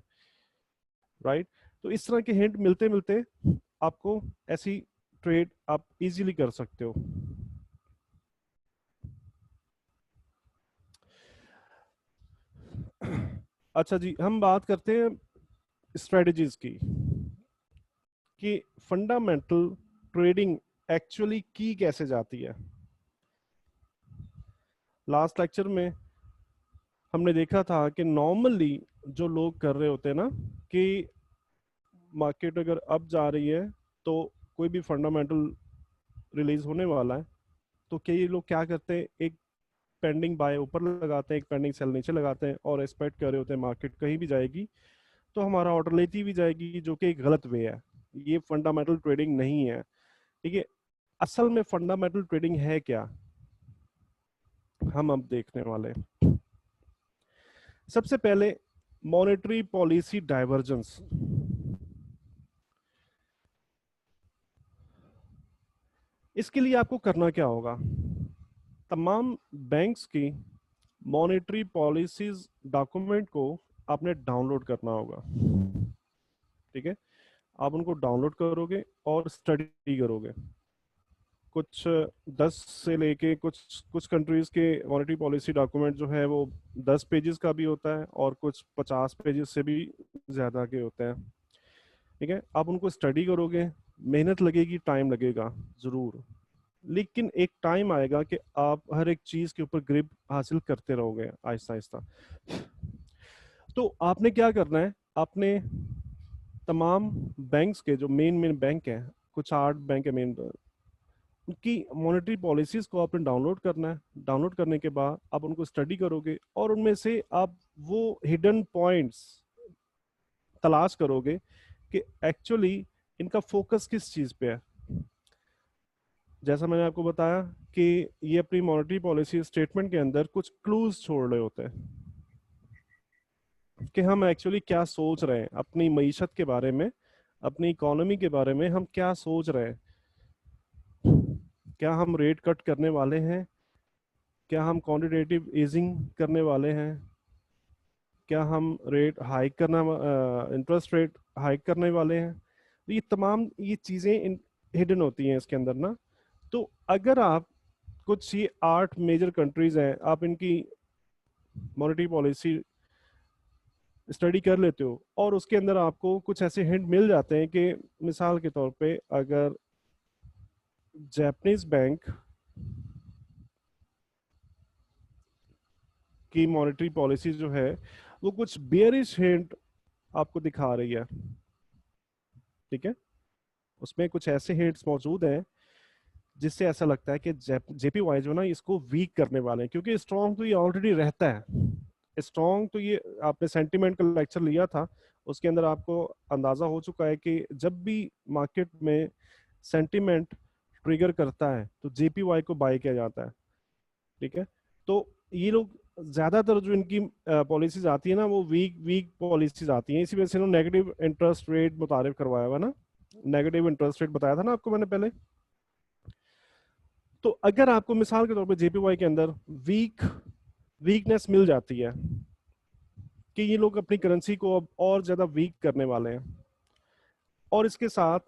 राइट, तो इस तरह के हिंट मिलते मिलते आपको ऐसी ट्रेड आप इजीली कर सकते हो। अच्छा जी, हम बात करते हैं स्ट्रेटजीज की कि फंडामेंटल ट्रेडिंग एक्चुअली की कैसे जाती है। लास्ट लेक्चर में हमने देखा था कि नॉर्मली जो लोग कर रहे होते हैं ना, कि मार्केट अगर अप जा रही है तो कोई भी फंडामेंटल रिलीज होने वाला है, तो कई लोग क्या करते हैं, एक पेंडिंग बाय ऊपर लगाते हैं, एक पेंडिंग सेल नीचे लगाते हैं और एक्सपेक्ट कर रहे होते हैं मार्केट कहीं भी जाएगी तो हमारा ऑर्डर लेती भी जाएगी, जो कि एक गलत वे है। ये फंडामेंटल ट्रेडिंग नहीं है। ठीक है, असल में फंडामेंटल ट्रेडिंग है क्या, हम अब देखने वाले हैं। सबसे पहले मॉनेटरी पॉलिसी डाइवर्जेंस। इसके लिए आपको करना क्या होगा, तमाम बैंक्स की मॉनेटरी पॉलिसीज डॉक्यूमेंट को आपने डाउनलोड करना होगा। ठीक है, आप उनको डाउनलोड करोगे और स्टडी करोगे। कुछ 10 से लेके कुछ कुछ कंट्रीज के मॉनेटरी पॉलिसी डॉक्यूमेंट जो है वो 10 पेजेस का भी होता है और कुछ 50 पेजेस से भी ज्यादा के होते हैं। ठीक है, आप उनको स्टडी करोगे, मेहनत लगेगी, टाइम लगेगा जरूर, लेकिन एक टाइम आएगा कि आप हर एक चीज के ऊपर ग्रिप हासिल करते रहोगे आहिस्ता आहिस्ता। तो आपने क्या करना है, आपने तमाम बैंक्स के जो मेन मेन बैंक हैं, कुछ 8 बैंक है मेन, उनकी मॉनेटरी पॉलिसीज को आपने डाउनलोड करना है। डाउनलोड करने के बाद आप उनको स्टडी करोगे और उनमें से आप वो हिडन पॉइंट्स तलाश करोगे कि एक्चुअली इनका फोकस किस चीज पे है। जैसा मैंने आपको बताया कि ये अपनी मॉनेटरी पॉलिसी स्टेटमेंट के अंदर कुछ क्लूज छोड़ रहे होते हैं कि हम एक्चुअली क्या सोच रहे हैं अपनी मईशत के बारे में, अपनी इकोनॉमी के बारे में हम क्या सोच रहे हैं। क्या हम रेट कट करने वाले हैं, क्या हम क्वांटिटेटिव ईजिंग करने वाले हैं, क्या हम रेट हाइक करना, इंटरेस्ट रेट हाइक करने वाले हैं। तो ये तमाम ये चीज़ें हिडन होती हैं इसके अंदर ना। तो अगर आप कुछ ये 8 मेजर कंट्रीज हैं, आप इनकी मॉनेटरी पॉलिसी स्टडी कर लेते हो और उसके अंदर आपको कुछ ऐसे हिंट मिल जाते हैं कि मिसाल के तौर पे अगर जापानीज बैंक की मॉनेटरी पॉलिसी जो है वो कुछ बेयरिश हिंट आपको दिखा रही है। ठीक है, उसमें कुछ ऐसे हिंट्स मौजूद हैं जिससे ऐसा लगता है कि जेपीवाई जो ना इसको वीक करने वाले हैं, क्योंकि स्ट्रॉन्ग तो ये ऑलरेडी रहता है। स्ट्रॉन्ग तो ये आपने सेंटिमेंट का लेक्चर लिया था, उसके अंदर आपको अंदाजा हो चुका है कि जब भी मार्केट में सेंटिमेंट ट्रिगर करता है तो जेपीवाई को बाय किया जाता है। ठीक है, तो ये लोग ज्यादातर जो इनकी पॉलिसीज आती है ना वो वीक वीक पॉलिसीज आती हैं, इसी वजह से इन्होंने नेगेटिव इंटरेस्ट रेट मुतारिफ करवाया हुआ ना, नेगेटिव इंटरेस्ट रेट बताया था ना आपको मैंने पहले। तो अगर आपको मिसाल के तौर पे जेपीवाई के अंदर वीकनेस मिल जाती है कि ये लोग अपनी करेंसी को अब और ज्यादा वीक करने वाले हैं, और इसके साथ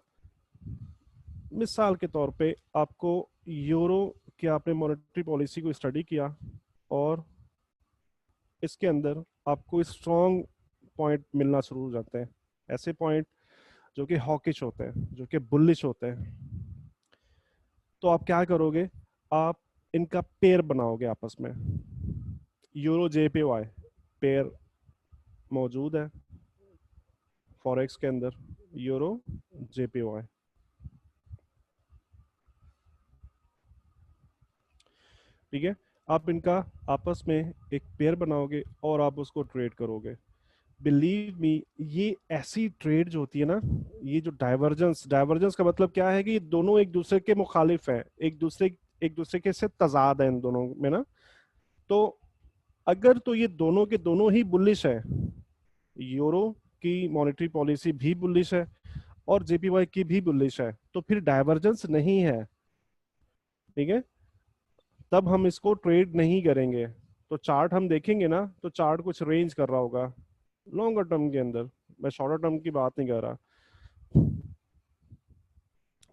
मिसाल के तौर पे आपको यूरो कि आपने मॉनेटरी पॉलिसी को स्टडी किया और इसके अंदर आपको स्ट्रॉन्ग पॉइंट मिलना शुरू हो जाते हैं, ऐसे पॉइंट जो कि हॉकिश होते हैं, जो कि बुलिश होते हैं। तो आप क्या करोगे, आप इनका पेयर बनाओगे आपस में। यूरो जेपीवाई पेयर मौजूद है फॉरेक्स के अंदर, यूरो जेपीवाई, ठीक है। आप इनका आपस में एक पेयर बनाओगे और आप उसको ट्रेड करोगे। बिलीव मी, ये ऐसी ट्रेड जो होती है ना, ये जो डाइवर्जेंस, डाइवर्जेंस का मतलब क्या है कि ये दोनों एक दूसरे के मुखालिफ है, एक दूसरे के से तजाद है इन दोनों में ना। तो अगर तो ये दोनों के दोनों ही बुलिश है, यूरो की मॉनेटरी पॉलिसी भी बुलिश है और जेपीवाई की भी बुलिश है, तो फिर डाइवर्जेंस नहीं है, ठीक है। तब हम इसको ट्रेड नहीं करेंगे। तो चार्ट हम देखेंगे ना, तो चार्ट कुछ रेंज कर रहा होगा लॉन्गर टर्म के अंदर, मैं शॉर्टर टर्म की बात नहीं कर रहा।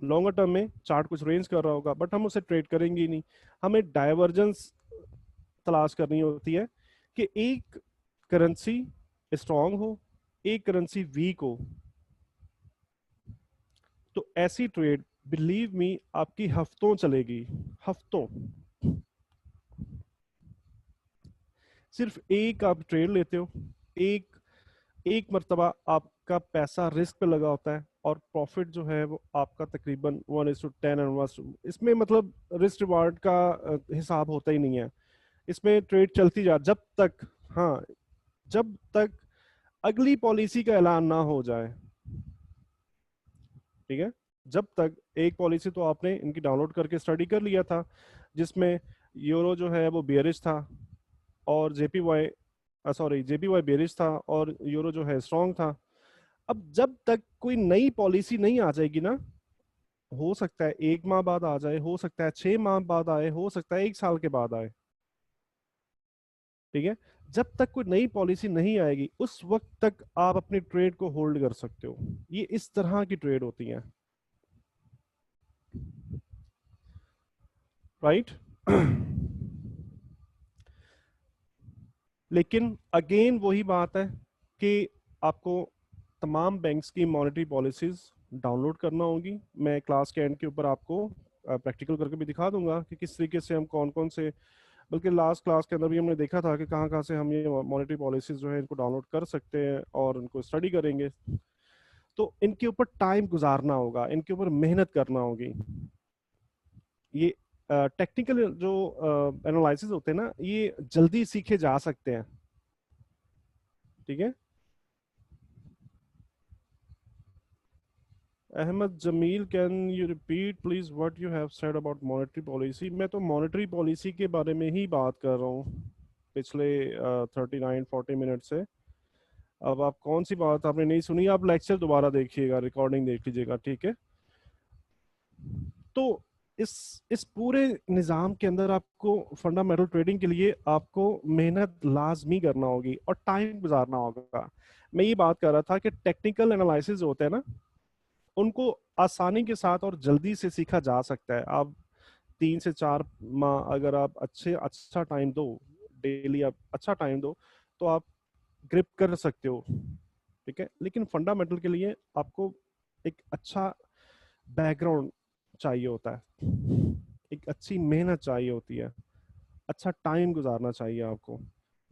लॉन्गर टर्म में चार्ट कुछ रेंज कर रहा होगा, बट हम उसे ट्रेड करेंगे ही नहीं। हमें डाइवर्जेंस तलाश करनी होती है कि एक करेंसी स्ट्रांग हो, एक करेंसी वीक हो। तो ऐसी ट्रेड बिलीव मी आपकी हफ्तों चलेगी, हफ्तों। सिर्फ एक आप ट्रेड लेते हो, एक एक मर्तबा आपका पैसा रिस्क पे लगा होता है और प्रॉफिट जो है वो आपका तकरीबन 1:10 एंड 1, इसमें मतलब रिस्क रिवार्ड का हिसाब होता ही नहीं है। इसमें ट्रेड चलती जा जब तक, हाँ, जब तक अगली पॉलिसी का ऐलान ना हो जाए, ठीक है। जब तक एक पॉलिसी तो आपने इनकी डाउनलोड करके स्टडी कर लिया था, जिसमें यूरो जो है वो बेयरिश था और जेपीवाई, सॉरी, जेपीवाई बेयरिश था और यूरो जो है स्ट्रांग था। अब जब तक कोई नई पॉलिसी नहीं आ जाएगी ना, हो सकता है 1 माह बाद आ जाए, हो सकता है 6 माह बाद आए, हो सकता है 1 साल के बाद आए, ठीक है। जब तक कोई नई पॉलिसी नहीं आएगी उस वक्त तक आप अपनी ट्रेड को होल्ड कर सकते हो। ये इस तरह की ट्रेड होती है, राइट। लेकिन अगेन वही बात है कि आपको तमाम बैंक्स की मॉनेटरी पॉलिसीज डाउनलोड करना होगी। मैं क्लास के एंड के ऊपर आपको प्रैक्टिकल करके भी दिखा दूंगा कि किस तरीके से हम कौन कौन से, बल्कि लास्ट क्लास के अंदर भी हमने देखा था कि कहाँ कहाँ से हम ये मॉनेटरी पॉलिसीज जो है इनको डाउनलोड कर सकते हैं और इनको स्टडी करेंगे। तो इनके ऊपर टाइम गुजारना होगा, इनके ऊपर मेहनत करना होगी। ये टेक्निकल जो एनालिसिस होते हैं ना, ये जल्दी सीखे जा सकते हैं, ठीक है। Ahmed Jameel, can you repeat please what you have said about monetary policy. मैं तो मॉनेटरी पॉलिसी के बारे में ही बात कर रहा हूँ पिछले 39-40 मिनट से। अब आप कौन सी बात आपने नहीं सुनी, आप लेक्चर दोबारा देखिएगा, रिकॉर्डिंग देख लीजिएगा, ठीक है। तो इस पूरे निज़ाम के अंदर आपको फंडामेंटल ट्रेडिंग के लिए आपको मेहनत लाजमी करना होगी और टाइम गुजारना होगा। मैं ये बात कर रहा था कि टेक्निकल एनालिसिस होते हैं ना, उनको आसानी के साथ और जल्दी से सीखा जा सकता है। आप 3 से 4 माह अगर आप अच्छा टाइम दो, डेली आप अच्छा टाइम दो, तो आप ग्रिप कर सकते हो, ठीक है। लेकिन फंडामेंटल के लिए आपको एक अच्छा बैकग्राउंड चाहिए होता है, एक अच्छी मेहनत चाहिए होती है, अच्छा टाइम गुजारना चाहिए आपको,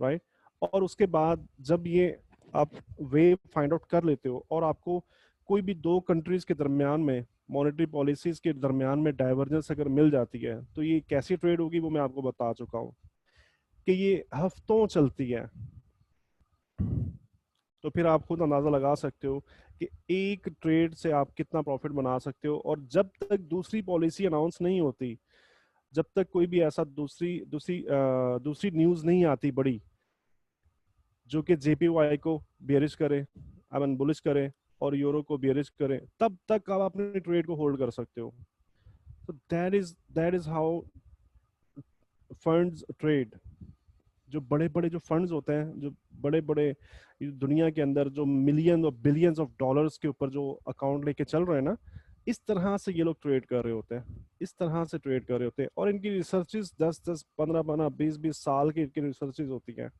राइट। और उसके बाद जब ये आप वे फाइंड आउट कर लेते हो और आपको कोई भी दो कंट्रीज के दरमियान में, मॉनेटरी पॉलिसीज के दरमियान में डाइवर्जेंस अगर मिल जाती है, तो ये कैसी ट्रेड होगी वो मैं आपको बता चुका हूँ कि ये हफ्तों चलती है। तो फिर आप खुद अंदाजा लगा सकते हो कि एक ट्रेड से आप कितना प्रॉफिट बना सकते हो। और जब तक दूसरी पॉलिसी अनाउंस नहीं होती, जब तक कोई भी ऐसा दूसरी न्यूज नहीं आती बड़ी जो कि जेपीवाई को बियरिश करे, आई मीन बुलिश करे, और यूरो को बियरिश करे, तब तक आप अपने ट्रेड को होल्ड कर सकते हो। तो that is how funds trade. जो बड़े बड़े जो फंड्स होते हैं, जो बड़े बड़े दुनिया के अंदर जो मिलियन और बिलियंस ऑफ डॉलर्स के ऊपर जो अकाउंट लेके चल रहे हैं ना, इस तरह से ये लोग ट्रेड कर रहे होते हैं, इस तरह से ट्रेड कर रहे होते हैं, और इनकी रिसर्चेस 10-10, 15-15, 20-20 साल की इनकी रिसर्चेस होती हैं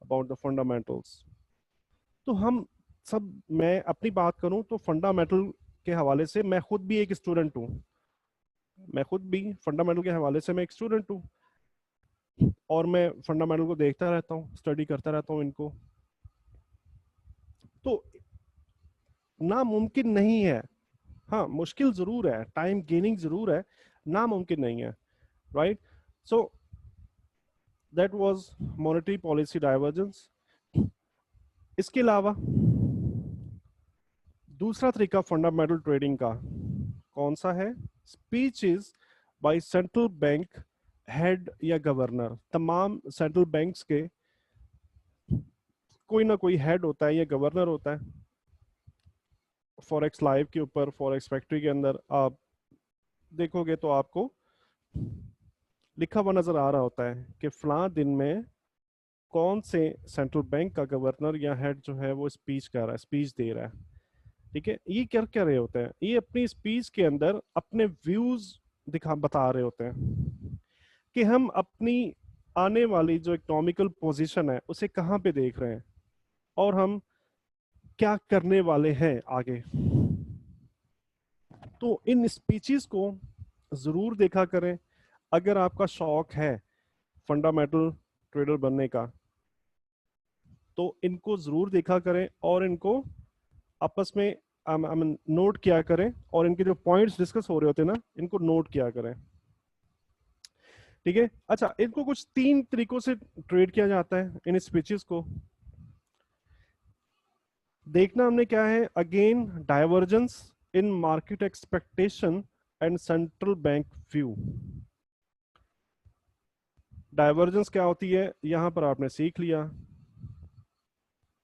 अबाउट द फंडामेंटल्स। तो हम सब, मैं अपनी बात करूं तो फंडामेंटल के हवाले से मैं खुद भी एक स्टूडेंट हूं, मैं खुद भी फंडामेंटल के हवाले से मैं एक स्टूडेंट हूं, और मैं फंडामेंटल को देखता रहता हूं, स्टडी करता रहता हूं इनको। तो नामुमकिन नहीं है, हाँ मुश्किल जरूर है, टाइम गेनिंग जरूर है, नामुमकिन नहीं है, right. So that was monetary policy divergence. इसके अलावा दूसरा तरीका फंडामेंटल ट्रेडिंग का कौन सा है? Speech is by central bank head या गवर्नर। तमाम सेंट्रल बैंक्स के कोई ना कोई हेड होता है या गवर्नर होता है। फॉरेक्स लाइव के ऊपर, फॉरेक्स फैक्ट्री के अंदर आप देखोगे तो आपको लिखा हुआ नजर आ रहा होता है कि फलां दिन में कौन से सेंट्रल बैंक का गवर्नर या हेड जो है वो स्पीच कर रहा है, स्पीच दे रहा है। ठीक है, ये क्या क्या रहे होते हैं? ये अपनी स्पीच के अंदर अपने व्यूज दिखा बता रहे होते हैं कि हम अपनी आने वाली जो इकोनॉमिकल पोजीशन है उसे कहाँ पे देख रहे हैं, और हम क्या करने वाले हैं आगे। तो इन स्पीचेस को जरूर देखा करें अगर आपका शौक है फंडामेंटल ट्रेडर बनने का, तो इनको जरूर देखा करें और इनको आपस में नोट किया करें, और इनके जो पॉइंट्स डिस्कस हो रहे होते हैं ना, इनको नोट किया करें। ठीक है, अच्छा, इनको कुछ 3 तरीकों से ट्रेड किया जाता है इन स्पीचेस को। देखना हमने क्या है, again divergence in market expectation and central bank view. Divergence क्या होती है यहां पर आपने सीख लिया,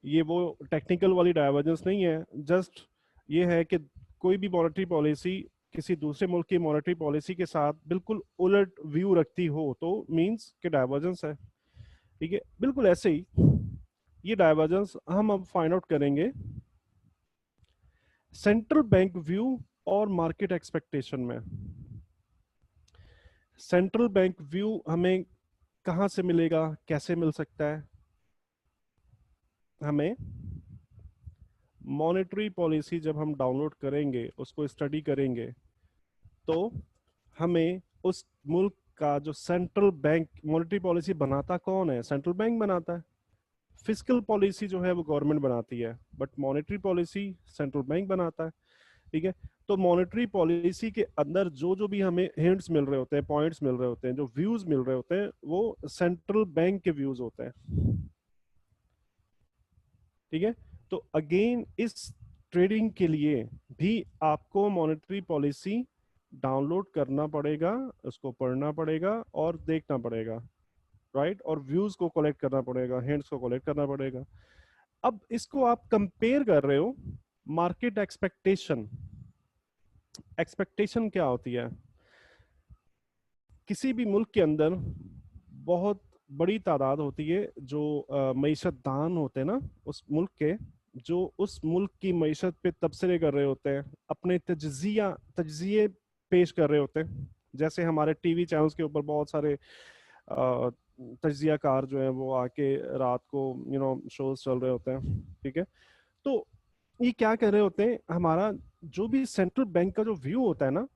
ये वो टेक्निकल वाली डाइवर्जेंस नहीं है, जस्ट ये है कि कोई भी मॉनेटरी पॉलिसी किसी दूसरे मुल्क की मॉनेटरी पॉलिसी के साथ बिल्कुल उलट व्यू रखती हो तो मींस कि डाइवर्जेंस है। ठीक है, बिल्कुल ऐसे ही ये डाइवर्जेंस हम अब फाइंड आउट करेंगे सेंट्रल बैंक व्यू और मार्केट एक्सपेक्टेशन में। सेंट्रल बैंक व्यू हमें कहां से मिलेगा, कैसे मिल सकता है? हमें मॉनेटरी पॉलिसी जब हम डाउनलोड करेंगे, उसको स्टडी करेंगे, तो हमें उस मुल्क का जो सेंट्रल बैंक, मॉनेटरी पॉलिसी बनाता कौन है? सेंट्रल बैंक बनाता है। फिस्कल पॉलिसी जो है वो गवर्नमेंट बनाती है, but monetary policy central bank बनाता है। ठीक है, तो मॉनेटरी पॉलिसी के अंदर जो जो भी हमें हिंट्स मिल रहे होते हैं, पॉइंट्स मिल रहे होते हैं, जो व्यूज मिल रहे होते हैं, वो सेंट्रल बैंक के व्यूज होते हैं। ठीक है, तो अगेन इस ट्रेडिंग के लिए भी आपको मॉनेटरी पॉलिसी डाउनलोड करना पड़ेगा, उसको पढ़ना पड़ेगा और देखना पड़ेगा, राइट, और व्यूज को कलेक्ट करना पड़ेगा, हिंट्स को कलेक्ट करना पड़ेगा। अब इसको आप कंपेयर कर रहे हो मार्केट एक्सपेक्टेशन। एक्सपेक्टेशन क्या होती है? किसी भी मुल्क के अंदर बहुत बड़ी तादाद होती है जो मईशत दान होते हैं ना उस मुल्क के, जो उस मुल्क की मईशत पे तबसरे कर रहे होते हैं, अपने तज्जिए पेश कर रहे होते हैं। जैसे हमारे टीवी चैनल्स के ऊपर बहुत सारे तज्जिया कार जो है वो आके रात को शोज चल रहे होते हैं। ठीक है, तो ये क्या कर रहे होते हैं, हमारा जो भी सेंट्रल बैंक का जो व्यू होता है ना,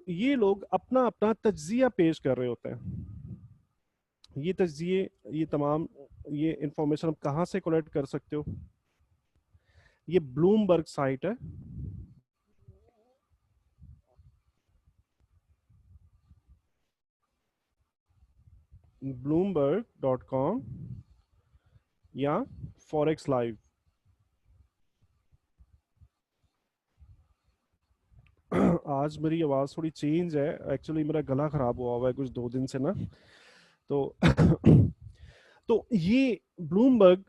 ये लोग अपना अपना तज्जिया पेश कर रहे होते हैं। ये तज्जिए, ये तमाम, ये इंफॉर्मेशन आप कहाँ से कलेक्ट कर सकते हो? ये ब्लूमबर्ग साइट है, bloomberg.com या फॉरेक्स लाइव। आज मेरी आवाज़ थोड़ी चेंज है, एक्चुअली मेरा गला खराब हुआ हुआ है कुछ 2 दिन से ना, तो तो ये ब्लूमबर्ग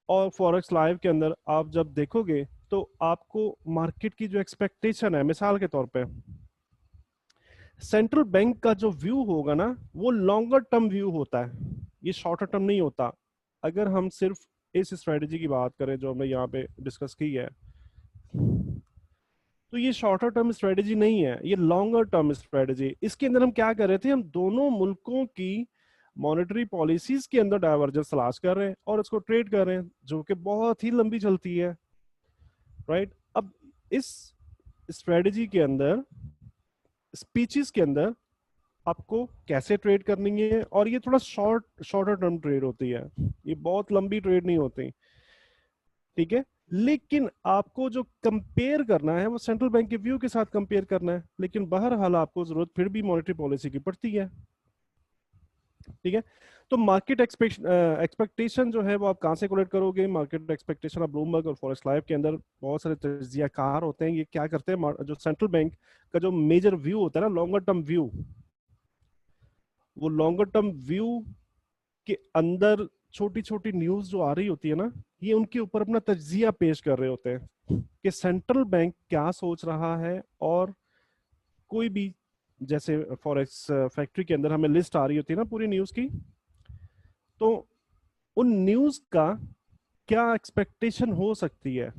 और फॉरेक्स लाइव के अंदर आप जब देखोगे तो आपको मार्केट की जो एक्सपेक्टेशन है, मिसाल के तौर पे सेंट्रल बैंक का जो व्यू होगा ना, वो लॉन्गर टर्म व्यू होता है, ये शॉर्टर टर्म नहीं होता। अगर हम सिर्फ इस स्ट्रेटेजी की बात करें जो हमने यहाँ पे डिस्कस की है, तो ये शॉर्टर टर्म स्ट्रेटेजी नहीं है, ये लॉन्गर टर्म स्ट्रेटेजी। इसके अंदर हम क्या कर रहे थे, हम दोनों मुल्कों की मॉनेटरी पॉलिसीज के अंदर डाइवर्जेंस तलाश कर रहे हैं और इसको ट्रेड कर रहे हैं, जो कि बहुत ही लंबी चलती है, राइट। अब इस स्ट्रेटेजी के अंदर, स्पीचेस के अंदर आपको कैसे ट्रेड करनी है, और ये थोड़ा शॉर्टर टर्म ट्रेड होती है, ये बहुत लंबी ट्रेड नहीं होती, ठीक है। लेकिन आपको जो कंपेयर करना है वो सेंट्रल बैंक के व्यू के साथ कंपेयर करना है, लेकिन बहरहाल आपको जरूरत फिर भी मॉनेटरी पॉलिसी की पड़ती है, ठीक है। तो मार्केट एक्सपेक्टेशन जो है वो आप कहां से कोलेक्ट करोगे? मार्केट एक्सपेक्टेशन आप ब्लूमबर्ग और फॉरेस्ट लाइव के अंदर बहुत सारे तज्जियाकार होते हैं, ये क्या करते हैं, जो सेंट्रल बैंक का जो मेजर व्यू होता है ना, लॉन्गर टर्म व्यू, वो लॉन्गर टर्म व्यू के अंदर छोटी छोटी न्यूज जो आ रही होती है ना, ये उनके ऊपर अपना तज्जिया पेश कर रहे होते हैं कि सेंट्रल बैंक क्या सोच रहा है। और कोई भी, जैसे फॉरेक्स फैक्ट्री के अंदर हमें लिस्ट आ रही होती है ना पूरी न्यूज की, तो उन न्यूज का क्या एक्सपेक्टेशन हो सकती है,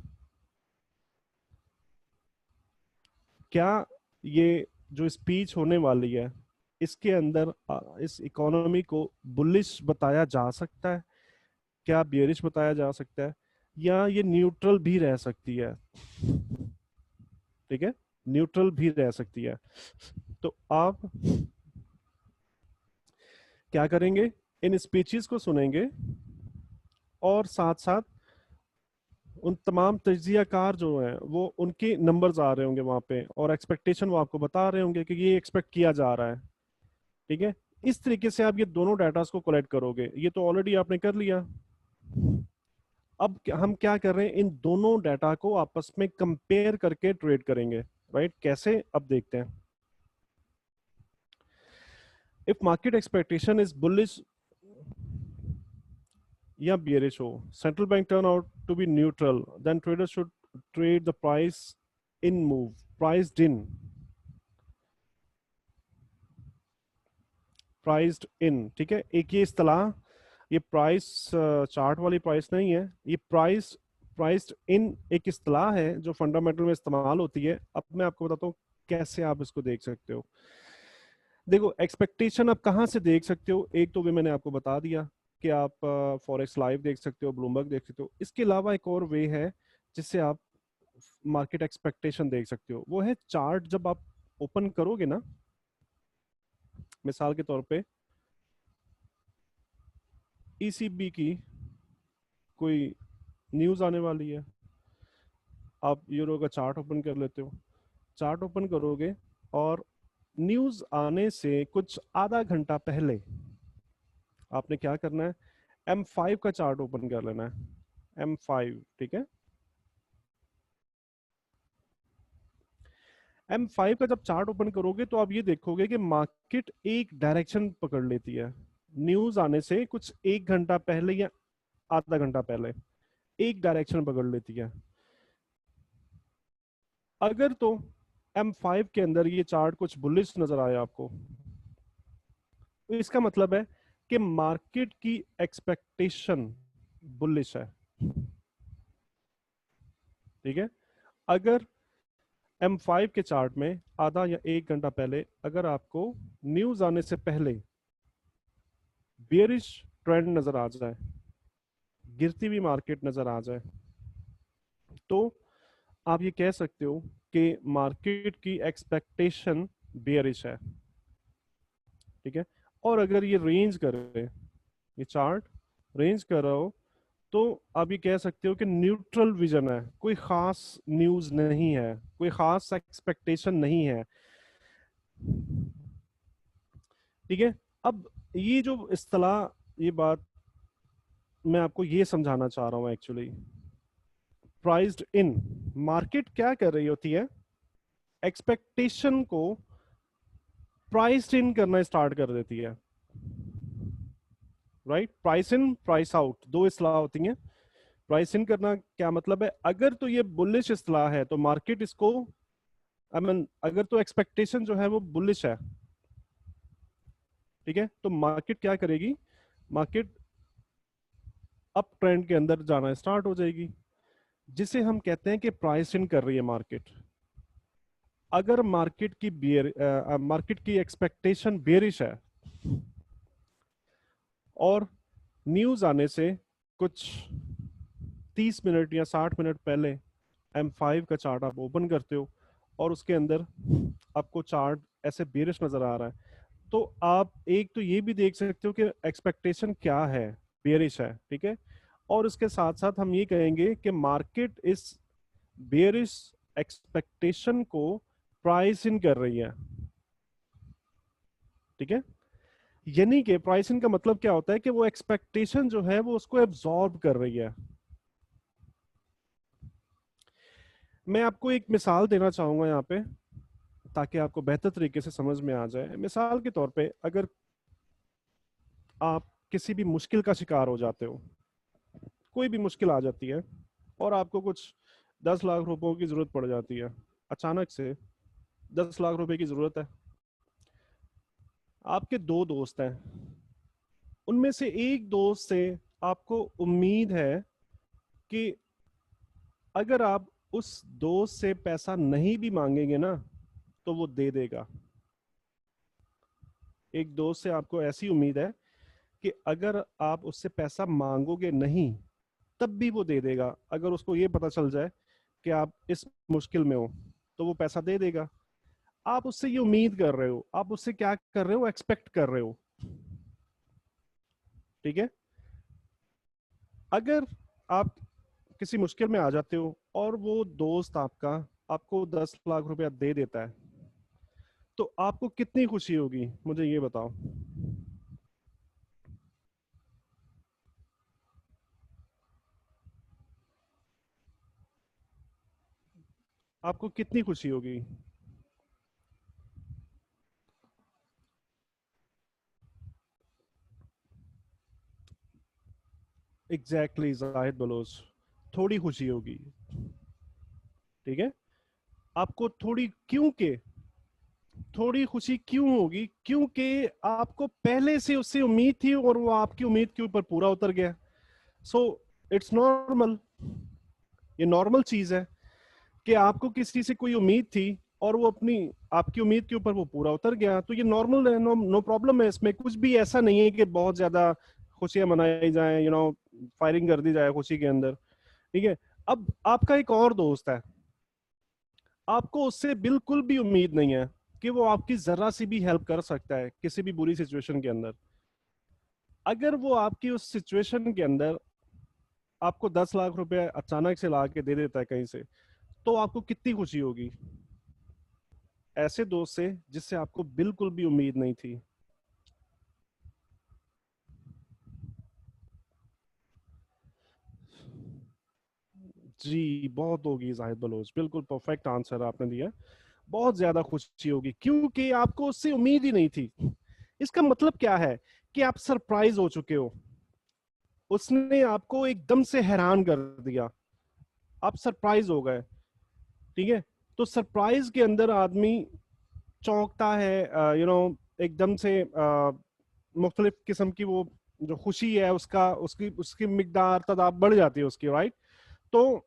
क्या ये जो स्पीच होने वाली है इसके अंदर इस इकोनॉमी को बुलिश बताया जा सकता है, क्या बियरिश बताया जा सकता है, या ये न्यूट्रल भी रह सकती है, ठीक है, न्यूट्रल भी रह सकती है। तो आप क्या करेंगे, इन स्पीचेस को सुनेंगे और साथ साथ उन तमाम तज्जियाकार जो हैं वो उनके नंबर्स आ रहे होंगे वहां पे, और एक्सपेक्टेशन वो आपको बता रहे होंगे कि ये एक्सपेक्ट किया जा रहा है, ठीक है। इस तरीके से आप ये दोनों डाटास को कलेक्ट करोगे, ये तो ऑलरेडी आपने कर लिया। अब हम क्या कर रहे हैं, इन दोनों डाटा को आपस में कंपेयर करके ट्रेड करेंगे, राइट। कैसे, अब देखते हैं। If market expectation is bullish या bearish हो, central bank turn out to be neutral, then traders should trade the price in move, priced in, priced in, ठीक है। एक ये इस्तेलाह, ये प्राइस चार्ट वाली प्राइस नहीं है, ये प्राइस, प्राइस्ड इन एक इस्तेलाह है जो फंडामेंटल में इस्तेमाल होती है। अब मैं आपको बताता हूँ कैसे आप इसको देख सकते हो। देखो, एक्सपेक्टेशन आप कहाँ से देख सकते हो, एक तो भी मैंने आपको बता दिया कि आप फॉरेक्स लाइव देख सकते हो, ब्लूमबर्ग देख सकते हो। इसके अलावा एक और वे है जिससे आप मार्केट एक्सपेक्टेशन देख सकते हो, वो है चार्ट। जब आप ओपन करोगे ना, मिसाल के तौर पे ईसीबी की कोई न्यूज आने वाली है, आप यूरो का चार्ट ओपन कर लेते हो, चार्ट ओपन करोगे और न्यूज आने से कुछ आधा घंटा पहले आपने क्या करना है, M5 का चार्ट ओपन कर लेना है, M5, ठीक है। M5 का जब चार्ट ओपन करोगे तो आप ये देखोगे कि मार्केट एक डायरेक्शन पकड़ लेती है न्यूज आने से कुछ एक घंटा पहले या आधा घंटा पहले, एक डायरेक्शन पकड़ लेती है। अगर तो M5 के अंदर ये चार्ट कुछ बुलिश नजर आया आपको, तो इसका मतलब है कि मार्केट की एक्सपेक्टेशन बुलिश है, ठीक है। अगर M5 के चार्ट में आधा या एक घंटा पहले अगर आपको न्यूज आने से पहले बियरिश ट्रेंड नजर आ जाए, गिरती हुई मार्केट नजर आ जाए, तो आप ये कह सकते हो कि मार्केट की एक्सपेक्टेशन बियरिश है, ठीक है। और अगर ये रेंज करे, ये चार्ट रेंज कर रहा हो, तो आप ये कह सकते हो कि न्यूट्रल विजन है, कोई खास न्यूज नहीं है, कोई खास एक्सपेक्टेशन नहीं है, ठीक है। अब ये जो इस्तेलाह, ये बात मैं आपको ये समझाना चाह रहा हूं एक्चुअली, प्राइस्ड इन, मार्केट क्या कर रही होती है, एक्सपेक्टेशन को प्राइस्ड इन करना स्टार्ट कर देती है, right. Price in price out दो इस्तेलाह होती हैं। प्राइस इन करना क्या मतलब है, अगर तो ये बुलिश इस्तेलाह है तो मार्केट इसको, आई मीन अगर तो एक्सपेक्टेशन जो है वो बुलिश है, ठीक है, तो मार्केट क्या करेगी, मार्केट अप ट्रेंड के अंदर जाना स्टार्ट हो जाएगी, जिसे हम कहते हैं कि प्राइस इन कर रही है मार्केट, अगर मार्केट की एक्सपेक्टेशन बेरिश है और न्यूज आने से कुछ 30 मिनट या 60 मिनट पहले M5 का चार्ट आप ओपन करते हो और उसके अंदर आपको चार्ट ऐसे बेरिश नजर आ रहा है, तो आप एक तो ये भी देख सकते हो कि एक्सपेक्टेशन क्या है, बेरिश है, ठीक है। और उसके साथ साथ हम ये कहेंगे कि मार्केट इस बेरिश एक्सपेक्टेशन को प्राइस इन कर रही है, ठीक है। यानी कि प्राइस इन का मतलब क्या होता है कि वो एक्सपेक्टेशन जो है वो उसको एब्जॉर्ब कर रही है। मैं आपको एक मिसाल देना चाहूंगा यहाँ पे ताकि आपको बेहतर तरीके से समझ में आ जाए। मिसाल के तौर पे अगर आप किसी भी मुश्किल का शिकार हो जाते हो, कोई भी मुश्किल आ जाती है और आपको कुछ 10 लाख रुपयों की जरूरत पड़ जाती है, अचानक से 10 लाख रुपए की जरूरत है। आपके दो दोस्त हैं, उनमें से एक दोस्त से आपको उम्मीद है कि अगर आप उस दोस्त से पैसा नहीं भी मांगेंगे ना तो वो दे देगा। एक दोस्त से आपको ऐसी उम्मीद है कि अगर आप उससे पैसा मांगोगे नहीं तब भी वो दे देगा, अगर उसको ये पता चल जाए कि आप इस मुश्किल में हो तो वो पैसा दे देगा। आप उससे ये उम्मीद कर रहे हो, आप उससे क्या कर रहे हो, एक्सपेक्ट कर रहे हो, ठीक है। अगर आप किसी मुश्किल में आ जाते हो और वो दोस्त आपका आपको 10 लाख रुपया दे देता है तो आपको कितनी खुशी होगी, मुझे ये बताओ। आपको कितनी खुशी होगी? एग्जैक्टली exactly, जाहिद बलोच, थोड़ी खुशी होगी, ठीक है। आपको थोड़ी, क्योंकि थोड़ी खुशी क्यों होगी, क्योंकि आपको पहले से उससे उम्मीद थी और वो आपकी उम्मीद के ऊपर पूरा उतर गया। सो इट्स नॉर्मल, ये नॉर्मल चीज है कि आपको किसी से कोई उम्मीद थी और वो अपनी आपकी उम्मीद के ऊपर वो पूरा उतर गया, तो ये नॉर्मल है, नो नो प्रॉब्लम है इसमें। कुछ भी ऐसा नहीं है कि बहुत ज्यादा खुशियां मनाई जाएं, फायरिंग कर दी जाए खुशी के अंदर, ठीक है। अब आपका एक और दोस्त है, आपको उससे बिल्कुल भी उम्मीद नहीं है कि वो आपकी जरा सी भी हेल्प कर सकता है किसी भी बुरी सिचुएशन के अंदर। अगर वो आपकी उस सिचुएशन के अंदर आपको 10 लाख रुपए अचानक से ला के दे देता है कहीं से, तो आपको कितनी खुशी होगी, ऐसे दोस्त से जिससे आपको बिल्कुल भी उम्मीद नहीं थी। जी बहुत होगी जाहिद बलोच, बिल्कुल परफेक्ट आंसर आपने दिया। बहुत ज्यादा खुशी होगी क्योंकि आपको उससे उम्मीद ही नहीं थी। इसका मतलब क्या है कि आप सरप्राइज हो चुके हो, उसने आपको एकदम से हैरान कर दिया, आप सरप्राइज हो गए, ठीक है। तो सरप्राइज के अंदर आदमी चौंकता है, एकदम से मुख्तलिफ किस्म की वो जो खुशी है उसका उसकी उसकी मिकदार तादाद बढ़ जाती है उसकी, राइट। तो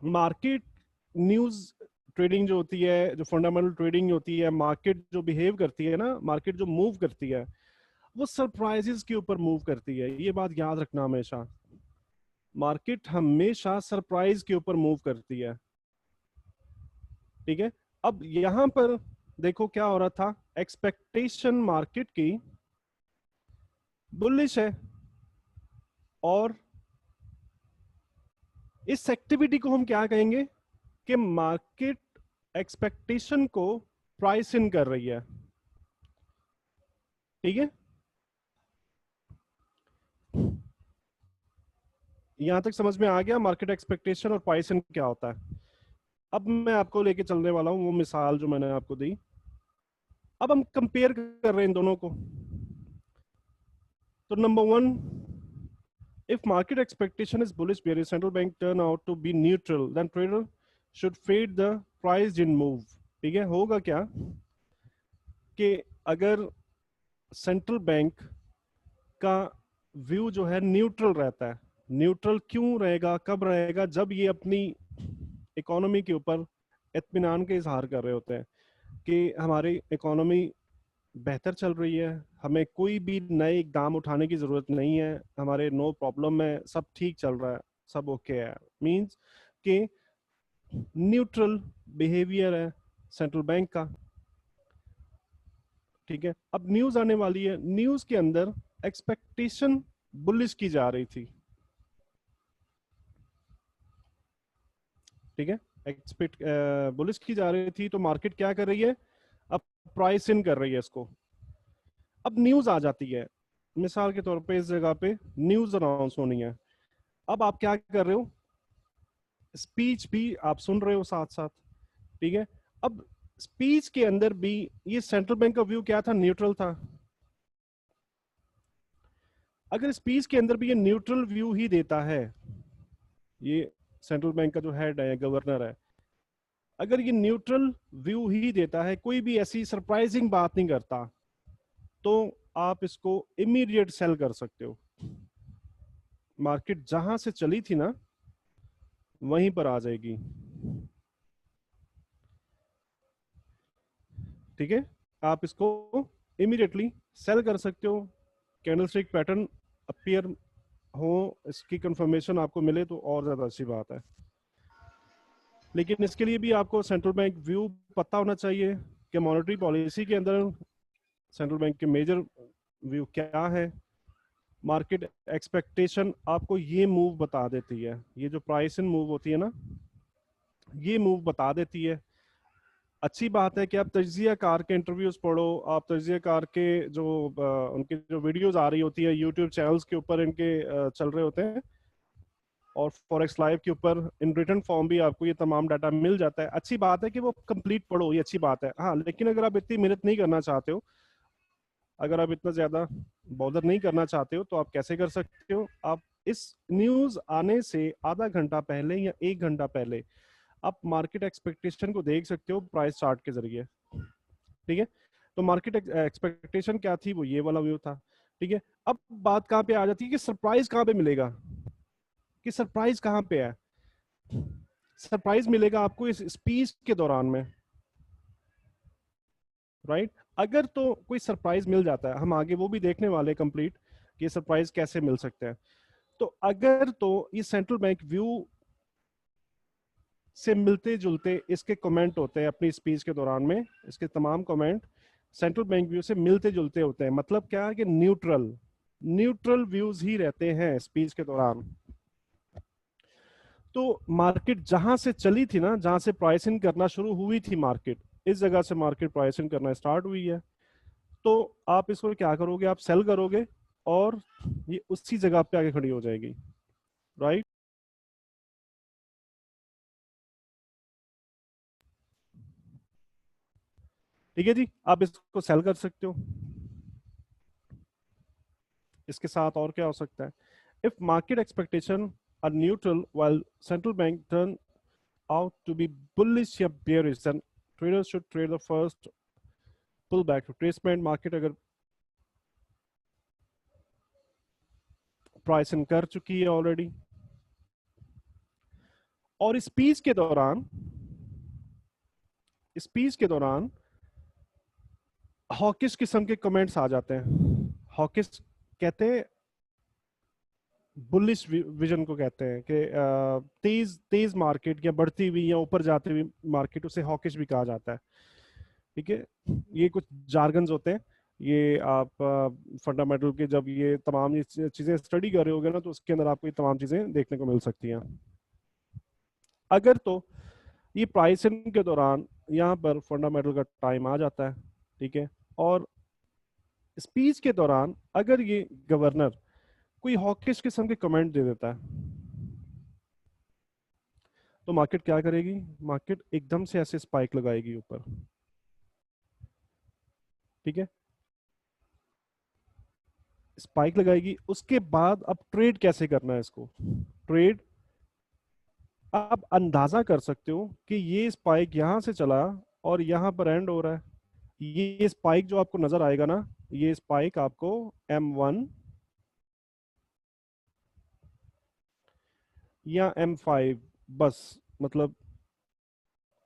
मार्केट न्यूज ट्रेडिंग जो होती है, जो फंडामेंटल ट्रेडिंग होती है, मार्केट जो बिहेव करती है ना, मार्केट जो मूव करती है वो सरप्राइजेस के ऊपर मूव करती है, ये बात याद रखना हमेशा। मार्केट हमेशा सरप्राइज के ऊपर मूव करती है, ठीक है। अब यहां पर देखो क्या हो रहा था, एक्सपेक्टेशन मार्केट की बुलिश है और इस एक्टिविटी को हम क्या कहेंगे कि मार्केट एक्सपेक्टेशन को प्राइस इन कर रही है, ठीक है। यहां तक समझ में आ गया मार्केट एक्सपेक्टेशन और प्राइस इन क्या होता है। अब मैं आपको लेके चलने वाला हूं वो मिसाल जो मैंने आपको दी। अब हम कंपेयर कर रहे हैं इन दोनों को। तो number one, if market expectation is bullish bearish, central bank turn out to be neutral, then trader should fade the price in move, ठीक है। होगा क्या कि अगर सेंट्रल बैंक का व्यू जो है न्यूट्रल रहता है, न्यूट्रल क्यों रहेगा, कब रहेगा, जब ये अपनी इकोनॉमी के ऊपर इत्मीनान के इजहार कर रहे होते हैं कि हमारी इकोनॉमी बेहतर चल रही है, हमें कोई भी नए इकदाम उठाने की ज़रूरत नहीं है, हमारे नो प्रॉब्लम है, सब ठीक चल रहा है, सब ओके है। मींस कि न्यूट्रल बिहेवियर है सेंट्रल बैंक का। ठीक है, अब न्यूज़ आने वाली है, न्यूज़ के अंदर एक्सपेक्टेशन बुलिश की जा रही थी। ठीक है, एक्सपेक्ट बुलिश की जा रही थी, तो मार्केट क्या कर रही है, अब प्राइस इन कर रही है इसको। अब न्यूज़ आ जाती है, मिसाल के तौर पे इस जगह पे न्यूज़ अनाउंस होनी है, अब आप क्या कर रहे हो, स्पीच भी आप सुन रहे हो साथ साथ। ठीक है, अब स्पीच के अंदर भी ये सेंट्रल बैंक का व्यू क्या था, न्यूट्रल था। अगर स्पीच के अंदर भी ये न्यूट्रल व्यू ही देता है, ये सेंट्रल बैंक का जो हेड है, गवर्नर है, अगर ये न्यूट्रल व्यू ही देता है, कोई भी ऐसी सरप्राइजिंग बात नहीं करता, तो आप इसको इमीडिएट सेल कर सकते हो। मार्केट जहां से चली थी ना, वहीं पर आ जाएगी। ठीक है, आप इसको इमीडिएटली सेल कर सकते हो। कैंडलस्टिक पैटर्न अपीयर हो, इसकी कंफर्मेशन आपको मिले तो और ज्यादा अच्छी बात है। लेकिन इसके लिए भी आपको सेंट्रल बैंक व्यू पता होना चाहिए कि मॉनेटरी पॉलिसी के अंदर सेंट्रल बैंक के मेजर व्यू क्या है। मार्केट एक्सपेक्टेशन आपको ये मूव बता देती है, ये जो प्राइस इन मूव होती है ना, ये मूव बता देती है। अच्छी बात है कि आप तज्जिया कार के इंटरव्यूज पढ़ो, आप तज्जिया कार के जो उनके जो वीडियोस आ रही होती है यूट्यूब चैनल्स के ऊपर इनके चल रहे होते हैं, और फॉरेक्स लाइव के ऊपर इन रिटन फॉर्म भी आपको ये तमाम डाटा मिल जाता है। अच्छी बात है कि वो कंप्लीट पढ़ो, ये अच्छी बात है। हाँ, लेकिन अगर आप इतनी मेहनत नहीं करना चाहते हो, अगर आप इतना ज्यादा बॉदर नहीं करना चाहते हो, तो आप कैसे कर सकते हो, आप इस न्यूज आने से आधा घंटा पहले या एक घंटा पहले आप मार्केट एक्सपेक्टेशन को देख सकते हो प्राइस चार्ट के जरिए। ठीक है, तो मार्केट एक्सपेक्टेशन क्या थी, वो ये वाला व्यू था। ठीक है, अब बात कहाँ पे आ जाती है कि सरप्राइज कहाँ पे मिलेगा, कि सरप्राइज कहाँ पे है। सरप्राइज मिलेगा आपको इस स्पीच के दौरान में, राइट। अगर तो कोई सरप्राइज मिल जाता है, हम आगे वो भी देखने वाले कंप्लीट कि सरप्राइज कैसे मिल सकते हैं। तो अगर तो ये सेंट्रल बैंक व्यू से मिलते जुलते इसके कमेंट होते हैं अपनी स्पीच के दौरान में, इसके तमाम कमेंट सेंट्रल बैंक व्यू से मिलते जुलते होते हैं, मतलब क्या है कि न्यूट्रल न्यूट्रल व्यूज ही रहते हैं स्पीच के दौरान। तो मार्केट जहां से चली थी ना, जहां से प्राइसिंग करना शुरू हुई थी मार्केट, इस जगह से मार्केट प्राइसिंग करना स्टार्ट हुई है, तो आप इसको क्या करोगे, आप सेल करोगे, और ये उसी जगह पे आके खड़ी हो जाएगी, राइट। ठीक है जी, आप इसको सेल कर सकते हो। इसके साथ और क्या हो सकता है, if market expectation are neutral while central bank turn out to be bullish या bearish, then traders should trade the first pullback retracement। Market अगर प्राइस इन कर चुकी है ऑलरेडी, और स्पीच के दौरान हॉकिश किस्म के कमेंट्स आ जाते हैं। हॉकिश कहते हैं, बुलिश विजन को कहते हैं कि तेज तेज मार्केट या बढ़ती हुई या ऊपर जाती हुई मार्केट, उसे हॉकिश भी कहा जाता है। ठीक है, ये कुछ जार्गन्स होते हैं, ये आप फंडामेंटल के जब ये तमाम ये चीजें स्टडी कर रहे होगे ना, तो उसके अंदर आपको ये तमाम चीजें देखने को मिल सकती हैं। अगर तो ये प्राइसिंग के दौरान यहाँ पर फंडामेंटल का टाइम आ जाता है, ठीक है, और स्पीच के दौरान अगर ये गवर्नर कोई हॉकिश किस्म के कमेंट दे देता है, तो मार्केट क्या करेगी, मार्केट एकदम से ऐसे स्पाइक लगाएगी ऊपर। ठीक है, स्पाइक लगाएगी, उसके बाद अब ट्रेड कैसे करना है इसको, ट्रेड आप अंदाजा कर सकते हो कि ये स्पाइक यहां से चला और यहां पर एंड हो रहा है। ये स्पाइक जो आपको नजर आएगा ना, ये स्पाइक आपको M1 या M5, बस मतलब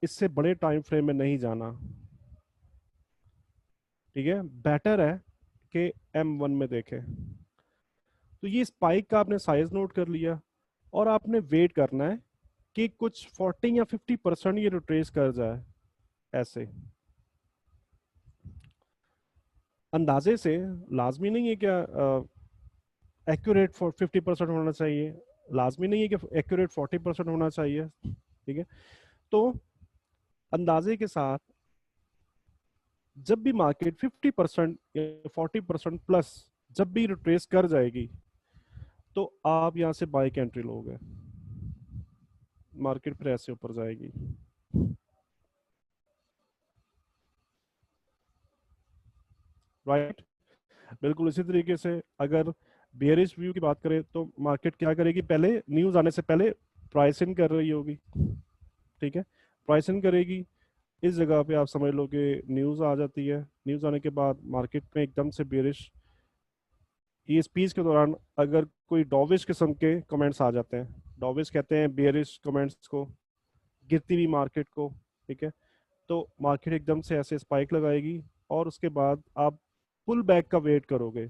इससे बड़े टाइम फ्रेम में नहीं जाना, ठीक है। बेटर है कि M1 में देखें। तो ये स्पाइक का आपने साइज नोट कर लिया, और आपने वेट करना है कि कुछ 40 या 50% ये रिट्रेस कर जाए ऐसे। अंदाजे से लाजमी नहीं है क्या एक्यूरेट 50% होना चाहिए, लाजमी नहीं है कि एक्यूरेट 40% होना चाहिए, ठीक है। तो अंदाजे के साथ जब भी मार्केट 50% या 40% प्लस जब भी रिट्रेस कर जाएगी, तो आप यहां से बाइक एंट्री लोगे, मार्केट फिर ऐसे ऊपर जाएगी। राइट, बिल्कुल इसी तरीके से अगर बेयरिश व्यू की बात करें तो मार्केट क्या करेगी, पहले न्यूज आने से पहले प्राइस इन कर रही होगी, ठीक है। प्राइस इन करेगी, इस जगह पे आप समझ लो कि न्यूज आ जाती है। न्यूज आने के बाद मार्केट में एकदम से बेयरिश, ये स्पीच के दौरान अगर कोई डॉविश किस्म के कमेंट्स आ जाते हैं, डॉविश कहते हैं बेयरिश कमेंट्स को, गिरती हुई मार्केट को, ठीक है, तो मार्केट एकदम से ऐसे स्पाइक लगाएगी, और उसके बाद आप पुल बैक का वेट करोगे।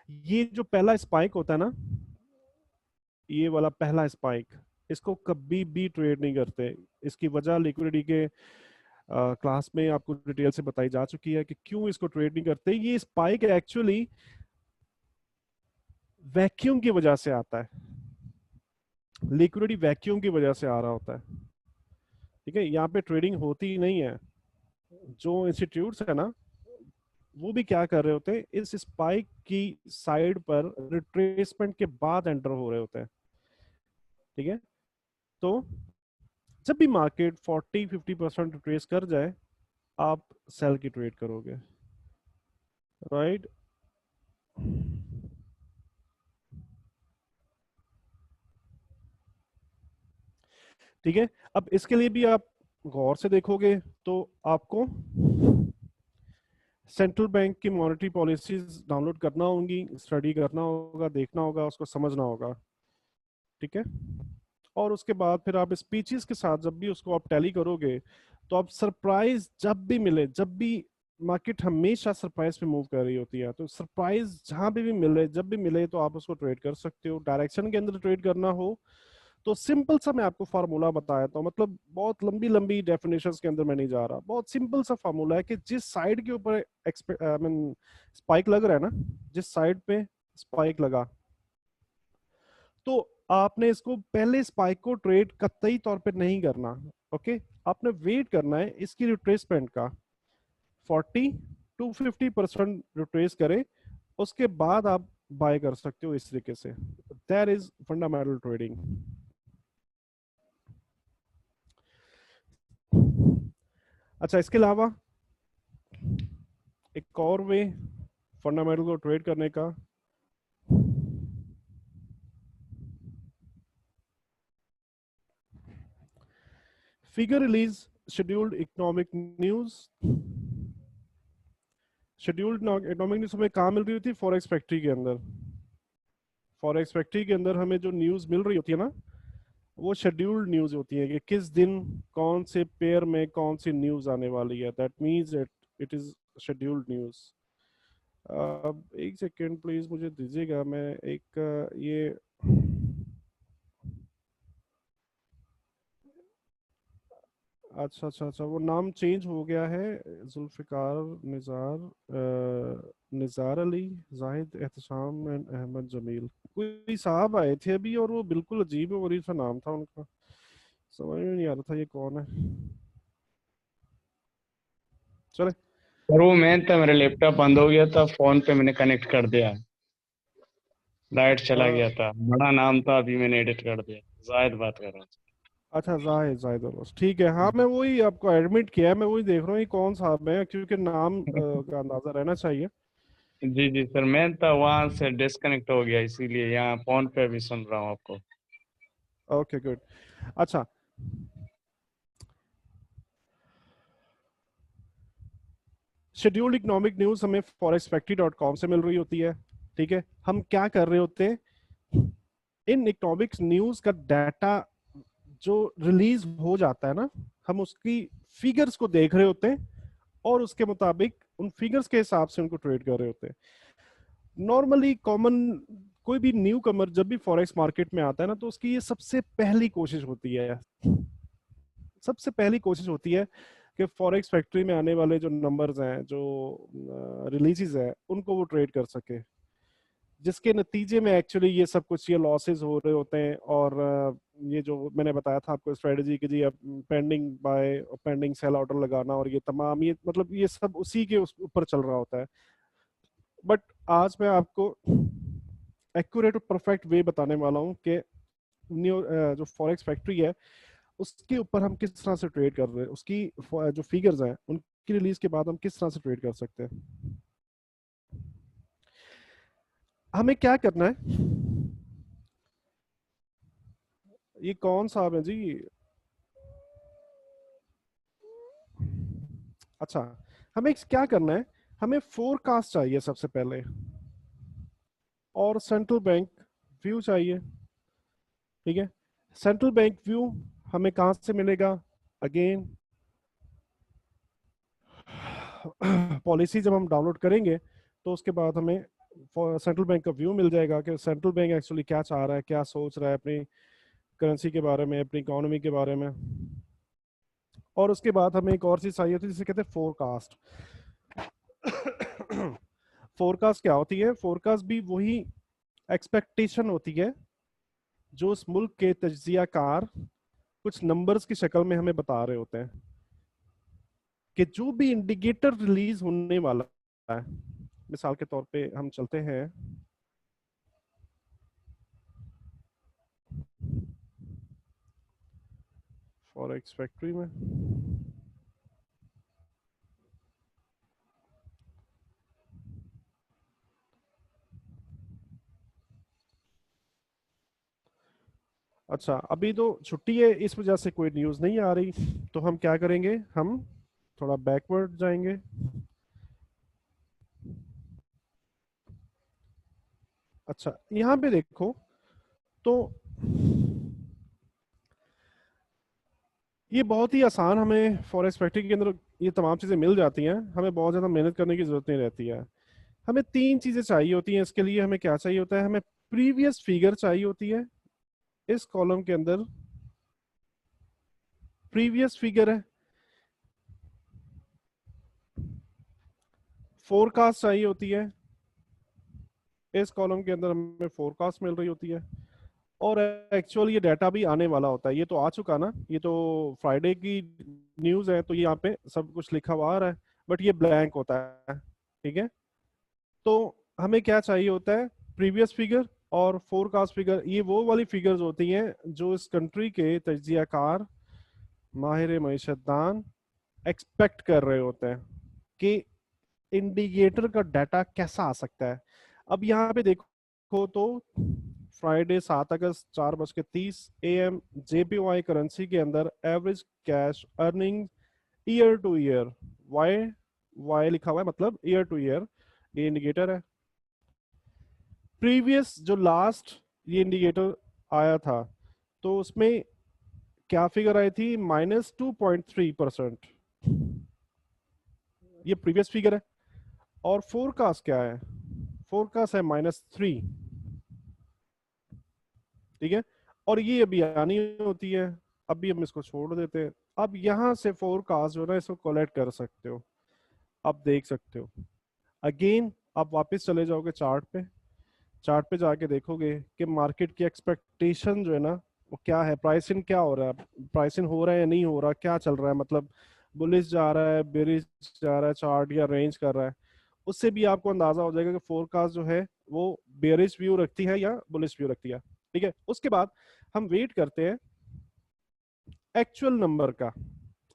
ये जो पहला स्पाइक होता है ना, ये वाला पहला स्पाइक, इसको कभी भी ट्रेड नहीं करते। इसकी वजह लिक्विडिटी के क्लास में आपको डिटेल से बताई जा चुकी है कि क्यों इसको ट्रेड नहीं करते। ये स्पाइक एक्चुअली वैक्यूम की वजह से आता है, लिक्विडिटी वैक्यूम की वजह से आ रहा होता है, ठीक है। यहाँ पे ट्रेडिंग होती ही नहीं है। जो इंस्टीट्यूट्स है ना, वो भी क्या कर रहे होते हैं, इस स्पाइक की साइड पर रिट्रेसमेंट के बाद एंटर हो रहे होते हैं, ठीक है। तो जब भी मार्केट 40-50% रिट्रेस कर जाए, आप सेल की ट्रेड करोगे, राइट। ठीक है, अब इसके लिए भी आप गौर से देखोगे तो आपको सेंट्रल बैंक की मॉनेटरी पॉलिसीज डाउनलोड करना होंगी, स्टडी करना होगा, देखना होगा, उसको समझना होगा, ठीक है। और उसके बाद फिर आप स्पीचेस के साथ जब भी उसको आप टैली करोगे, तो आप सरप्राइज जब भी मिले, जब भी मार्केट हमेशा सरप्राइज पे मूव कर रही होती है, तो सरप्राइज जहां पे भी मिले, जब भी मिले, तो आप उसको ट्रेड कर सकते हो। डायरेक्शन के अंदर ट्रेड करना हो तो सिंपल सा मैं आपको फार्मूला बताया था, मतलब बहुत लंबी लंबी डेफिनेशंस के अंदर मैं नहीं जा रहा, बहुत सिंपल सा फार्मूला है कि जिस साइड के ऊपर स्पाइक लग रहा है ना, जिस साइड पे स्पाइक लगा, तो आपने इसको पहले स्पाइक को ट्रेड कतई तौर पे नहीं करना, ओके। आपने वेट करना है इसकी रिट्रेसमेंट का, 40-50% रिट्रेस करे, उसके बाद आप बाय कर सकते हो इस तरीके से। That is fundamental trading. अच्छा, इसके अलावा एक और वे फंडामेंटल को ट्रेड करने का, figure release scheduled economic news. Scheduled economic news हमें कहाँ मिल रही होती है, फॉरेक्स फैक्ट्री के अंदर। फॉरेक्स फैक्ट्री के अंदर हमें जो न्यूज मिल रही होती है ना, वो शेड्यूल्ड न्यूज होती है कि किस दिन कौन से पेयर में कौन सी न्यूज आने वाली है। That means it it is scheduled news. अब एक सेकेंड प्लीज मुझे दीजिएगा, मैं एक ये अच्छा अच्छा अच्छा, वो नाम चेंज हो गया है, जुल्फिकार, निज़ार, निज़ार अली, जाहिद, एहतशाम एंड अहमद जमील। कोई साहब आए थे अभी, और वो बिल्कुल अजीब और गरीब सा नाम था उनका, समझ में नहीं आ रहा था ये कौन है। चले। और वो मेन था, मेरा लैपटॉप बंद हो गया था, फोन पे मैंने कनेक्ट कर दिया, लाइट चला गया था, बड़ा नाम था, अभी मैंने एडिट कर दिया। जायद बात कर रहा अच्छा, जाहिद, जाहिद अरबाज, ठीक है। हाँ, मैं हूँ। वही आपको एडमिट किया है, मैं वही देख रहा हूँ ये कौन साहब है, क्योंकि नाम का अंदाजा रहना चाहिए। जी जी सर, मैं था वहां से डिस्कनेक्ट हो गया, इसीलिए यहाँ फोन पे भी सुन रहा हूँ आपको। Okay, good. अच्छा, शेड्यूल्ड इकोनॉमिक न्यूज हमें forexfactory.com से मिल रही होती है, ठीक है। हम क्या कर रहे होते हैं, इन इकोनॉमिक्स न्यूज का डाटा जो रिलीज हो जाता है ना, हम उसकी फिगर्स को देख रहे होते हैं और उसके मुताबिक उन फिगर्स के हिसाब से उनको ट्रेड कर रहे होते हैं। नॉर्मली कॉमन कोई भी न्यू कमर जब भी फॉरेक्स मार्केट में आता है ना, तो उसकी ये सबसे पहली कोशिश होती है, सबसे पहली कोशिश होती है कि फॉरेक्स फैक्ट्री में आने वाले जो नंबर्स हैं, जो रिलीजेस हैं, उनको वो ट्रेड कर सके, जिसके नतीजे में एक्चुअली ये सब कुछ ये लॉसेस हो रहे होते हैं। और ये जो मैंने बताया था आपको स्ट्रेटजी की जी, पेंडिंग बाय और पेंडिंग सेल ऑर्डर लगाना, और ये तमाम ये मतलब ये सब उसी के ऊपर चल रहा होता है। बट आज मैं आपको एक्यूरेट और परफेक्ट वे बताने वाला हूँ कि न्यू जो फॉरेक्स फैक्ट्री है उसके ऊपर हम किस तरह से ट्रेड कर रहे हैं, उसकी जो फिगर्स हैं उनकी रिलीज के बाद हम किस तरह से ट्रेड कर सकते हैं। हमें क्या करना है, ये कौन साहब है जी? अच्छा, हमें क्या करना है, हमें फोरकास्ट चाहिए सबसे पहले, और सेंट्रल बैंक व्यू चाहिए। ठीक है, सेंट्रल बैंक व्यू हमें कहां से मिलेगा? अगेन पॉलिसी जब हम डाउनलोड करेंगे तो उसके बाद हमें सेंट्रल बैंक का व्यू मिल जाएगा कि सेंट्रल बैंक एक्चुअली क्या चाह रहा है, क्या सोच रहा है अपनी करेंसी के बारे में, अपनी इकोनॉमी के बारे में। और उसके बाद हमें एक और चीज चाहिए होती है जिसे कहते हैं फोरकास्ट। फोरकास्ट क्या होती है? फोरकास्ट भी वही एक्सपेक्टेशन होती है जो उस मुल्क के तज्जियाकार कुछ नंबर्स की शक्ल में हमें बता रहे होते हैं कि जो भी इंडिकेटर रिलीज होने वाला है। मिसाल के तौर पे हम चलते हैं फॉरेक्स फैक्ट्री में, अच्छा अभी तो छुट्टी है इस वजह से कोई न्यूज़ नहीं आ रही, तो हम क्या करेंगे, हम थोड़ा बैकवर्ड जाएंगे। अच्छा यहाँ पे देखो, तो ये बहुत ही आसान, हमें फॉरेक्स फैक्ट्री के अंदर ये तमाम चीज़ें मिल जाती हैं, हमें बहुत ज़्यादा मेहनत करने की ज़रूरत नहीं रहती है। हमें तीन चीज़ें चाहिए होती हैं इसके लिए। हमें क्या चाहिए होता है? हमें प्रीवियस फिगर चाहिए होती है, इस कॉलम के अंदर प्रीवियस फिगर है। फोरकास्ट चाहिए होती है, इस कॉलम के अंदर हमें फोरकास्ट मिल रही होती है। और एक्चुअल ये डाटा भी आने वाला होता है, ये तो आ चुका ना, ये तो फ्राइडे की न्यूज़ है, तो ये यहाँ पे सब कुछ लिखा हुआ आ रहा है, बट ये ब्लैंक होता है। ठीक है, तो हमें क्या चाहिए होता है? प्रीवियस फिगर और फोरकास्ट फिगर। ये वो वाली फिगर्स होती हैं जो इस कंट्री के तज्जियाकार, माहिर मईशतदान एक्सपेक्ट कर रहे होते हैं कि इंडिकेटर का डाटा कैसा आ सकता है। अब यहाँ पे देखो तो फ्राइडे 7 अगस्त 4:30 AM JPY करेंसी के अंदर average cash earning year to year, Y Y लिखा हुआ है, मतलब ईयर टू ईयर ये इंडिकेटर है। प्रीवियस जो लास्ट ये इंडिकेटर आया था, तो उसमें क्या फिगर आई थी? -2.3%। ये प्रीवियस फिगर है। और फोरकास्ट क्या है? फोरकास्ट है -3। ठीक है, और ये अभी आनी होती है, अभी हम इसको छोड़ देते हैं। अब यहाँ से फोरकास्ट जो है ना, इसको कलेक्ट कर सकते हो, आप देख सकते हो। अगेन आप वापस चले जाओगे चार्ट पे, चार्ट पे जाके देखोगे कि मार्केट की एक्सपेक्टेशन जो है ना वो क्या है, प्राइस इन क्या हो रहा है, प्राइस इन हो रहा है या नहीं हो रहा, क्या चल रहा है, मतलब बुलिश जा रहा है, बेरिश जा रहा है, चार्ट या रेंज कर रहा है। उससे भी आपको अंदाजा हो जाएगा कि फोरकास्ट जो है वो बेरिश व्यू रखती है या बुलिश व्यू रखती है। ठीक है, उसके बाद हम वेट करते हैं एक्चुअल नंबर का,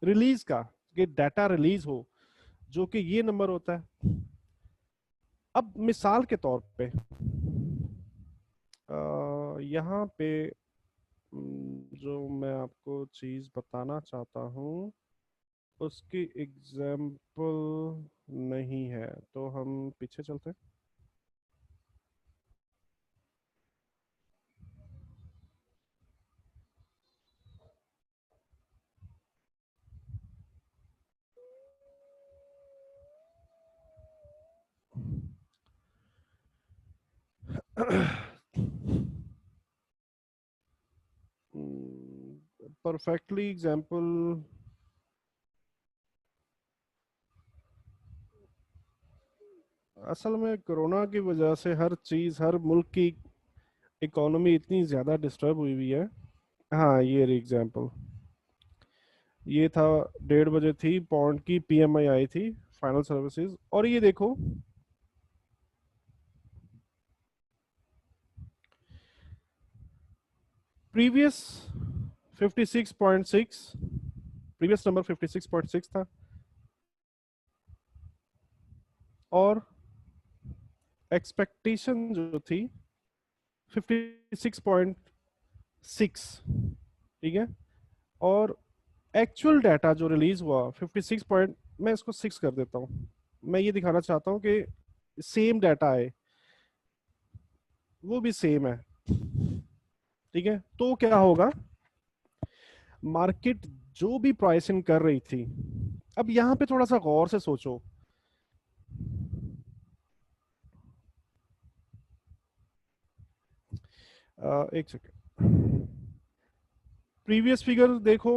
रिलीज का, कि डाटा रिलीज हो, जो कि ये नंबर होता है। अब मिसाल के तौर पे यहाँ पे जो मैं आपको चीज बताना चाहता हूँ उसकी एग्जाम्पल नहीं है, तो हम पीछे चलते हैं। परफेक्टली एग्जाम्पल, असल में कोरोना की वजह से हर चीज, हर मुल्क की इकोनॉमी इतनी ज्यादा डिस्टर्ब हुई हुई है। हाँ, ये रही एग्जाम्पल। ये था, 1:30 बजे थी, पौंड की पीएमआई आई थी, फाइनल सर्विसेज, और ये देखो प्रीवियस 56.6, प्रीवियस नंबर 56.6 था, और एक्सपेक्टेशन जो थी 56.6, ठीक है। और एक्चुअल डाटा जो रिलीज हुआ 56 पॉइंट, मैं इसको 6 कर देता हूँ। मैं ये दिखाना चाहता हूँ कि सेम डाटा है, वो भी सेम है, ठीक है। तो क्या होगा, मार्केट जो भी प्राइसिंग कर रही थी, अब यहां पे थोड़ा सा गौर से सोचो। एक सेकेंड, प्रीवियस फिगर देखो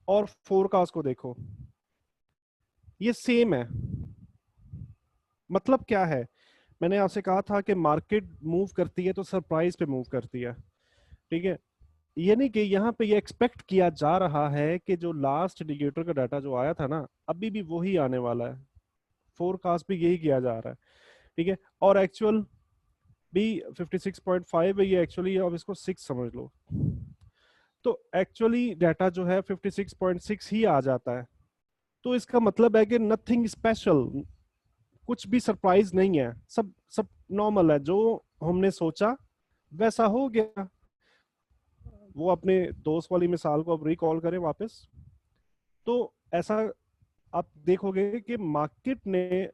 और फोरकास्ट को देखो, ये सेम है। मतलब क्या है, मैंने आपसे कहा था कि मार्केट मूव करती है तो सरप्राइज पे मूव करती है, ठीक है। यानी कि यहाँ पे ये एक्सपेक्ट किया जा रहा है कि जो लास्ट इंडिकेटर का डाटा जो आया था ना, अभी भी वही आने वाला है, फोरकास्ट भी यही किया जा रहा है, ठीक है। और एक्चुअल भी 56.5 है, ये एक्चुअली अब इसको 6 समझ लो। तो एक्चुअली डाटा जो है 56.6 ही आ जाता है। तो इसका मतलब है कि नथिंग स्पेशल, कुछ भी सरप्राइज नहीं है, सब सब नॉर्मल है, जो हमने सोचा वैसा हो गया। वो अपने दोस्त वाली मिसाल को अब रिकॉल करें वापस, तो ऐसा आप देखोगे कि मार्केट ने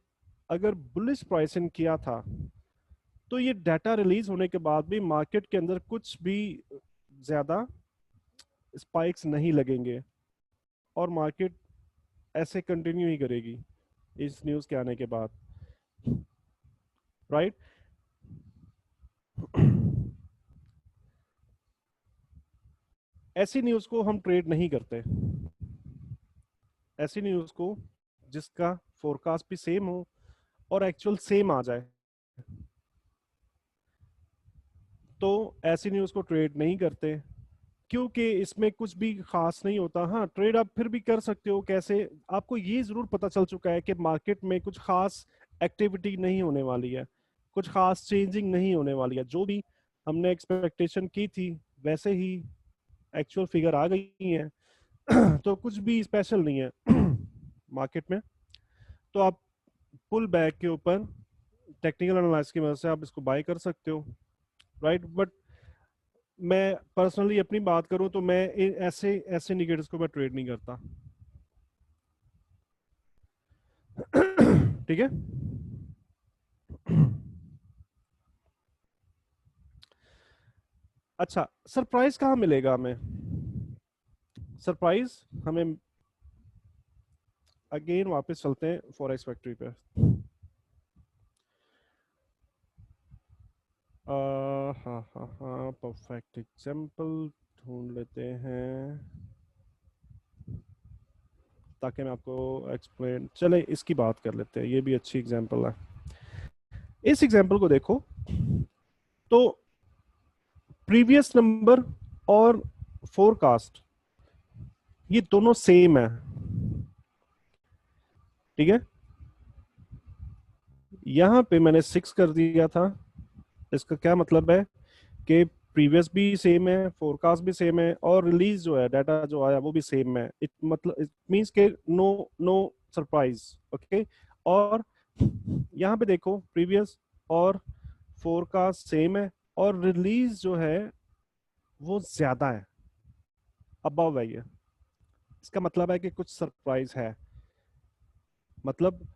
अगर बुलिश प्राइसिंग किया था, तो ये डाटा रिलीज होने के बाद भी मार्केट के अंदर कुछ भी ज्यादा स्पाइक्स नहीं लगेंगे, और मार्केट ऐसे कंटिन्यू ही करेगी इस न्यूज के आने के बाद, राइट। ऐसी न्यूज को हम ट्रेड नहीं करते, ऐसी न्यूज को जिसका फोरकास्ट भी सेम हो और एक्चुअल सेम आ जाए, तो ऐसी न्यूज को ट्रेड नहीं करते, क्योंकि इसमें कुछ भी खास नहीं होता। हाँ, ट्रेड आप फिर भी कर सकते हो, कैसे, आपको ये जरूर पता चल चुका है कि मार्केट में कुछ खास एक्टिविटी नहीं होने वाली है, कुछ खास चेंजिंग नहीं होने वाली है, जो भी हमने एक्सपेक्टेशन की थी वैसे ही एक्चुअल फिगर आ गई है। तो कुछ भी स्पेशल नहीं है मार्केट में। तो आप पुल बैक के ऊपर टेक्निकल एनालिसिस की मदद से आप इसको बाय कर सकते हो, राइट। बट मैं पर्सनली अपनी बात करूं तो मैं ऐसे ऐसे इंडिकेटर्स को मैं ट्रेड नहीं करता। ठीक है। अच्छा, सरप्राइज कहाँ मिलेगा हमें? सरप्राइज हमें, अगेन वापस चलते हैं फॉरेक्स फैक्ट्री पे। हाँ हाँ हाँ, परफेक्ट एग्जाम्पल ढूंढ लेते हैं ताकि मैं आपको एक्सप्लेन, चले इसकी बात कर लेते हैं, ये भी अच्छी एग्जाम्पल है। इस एग्जाम्पल को देखो, तो प्रीवियस नंबर और फोरकास्ट ये दोनों सेम है, ठीक है। यहां पे मैंने 6 कर दिया था, इसका क्या मतलब है कि प्रीवियस भी सेम है, फोरकास्ट भी सेम है, और रिलीज जो है डाटा जो आया वो भी सेम है। इट मतलब इट मींस के नो नो सरप्राइज, ओके। और यहाँ पे देखो, प्रीवियस और फोरकास्ट सेम है, और रिलीज जो है वो ज्यादा है, अबव है ये। इसका मतलब है कि कुछ सरप्राइज है, मतलब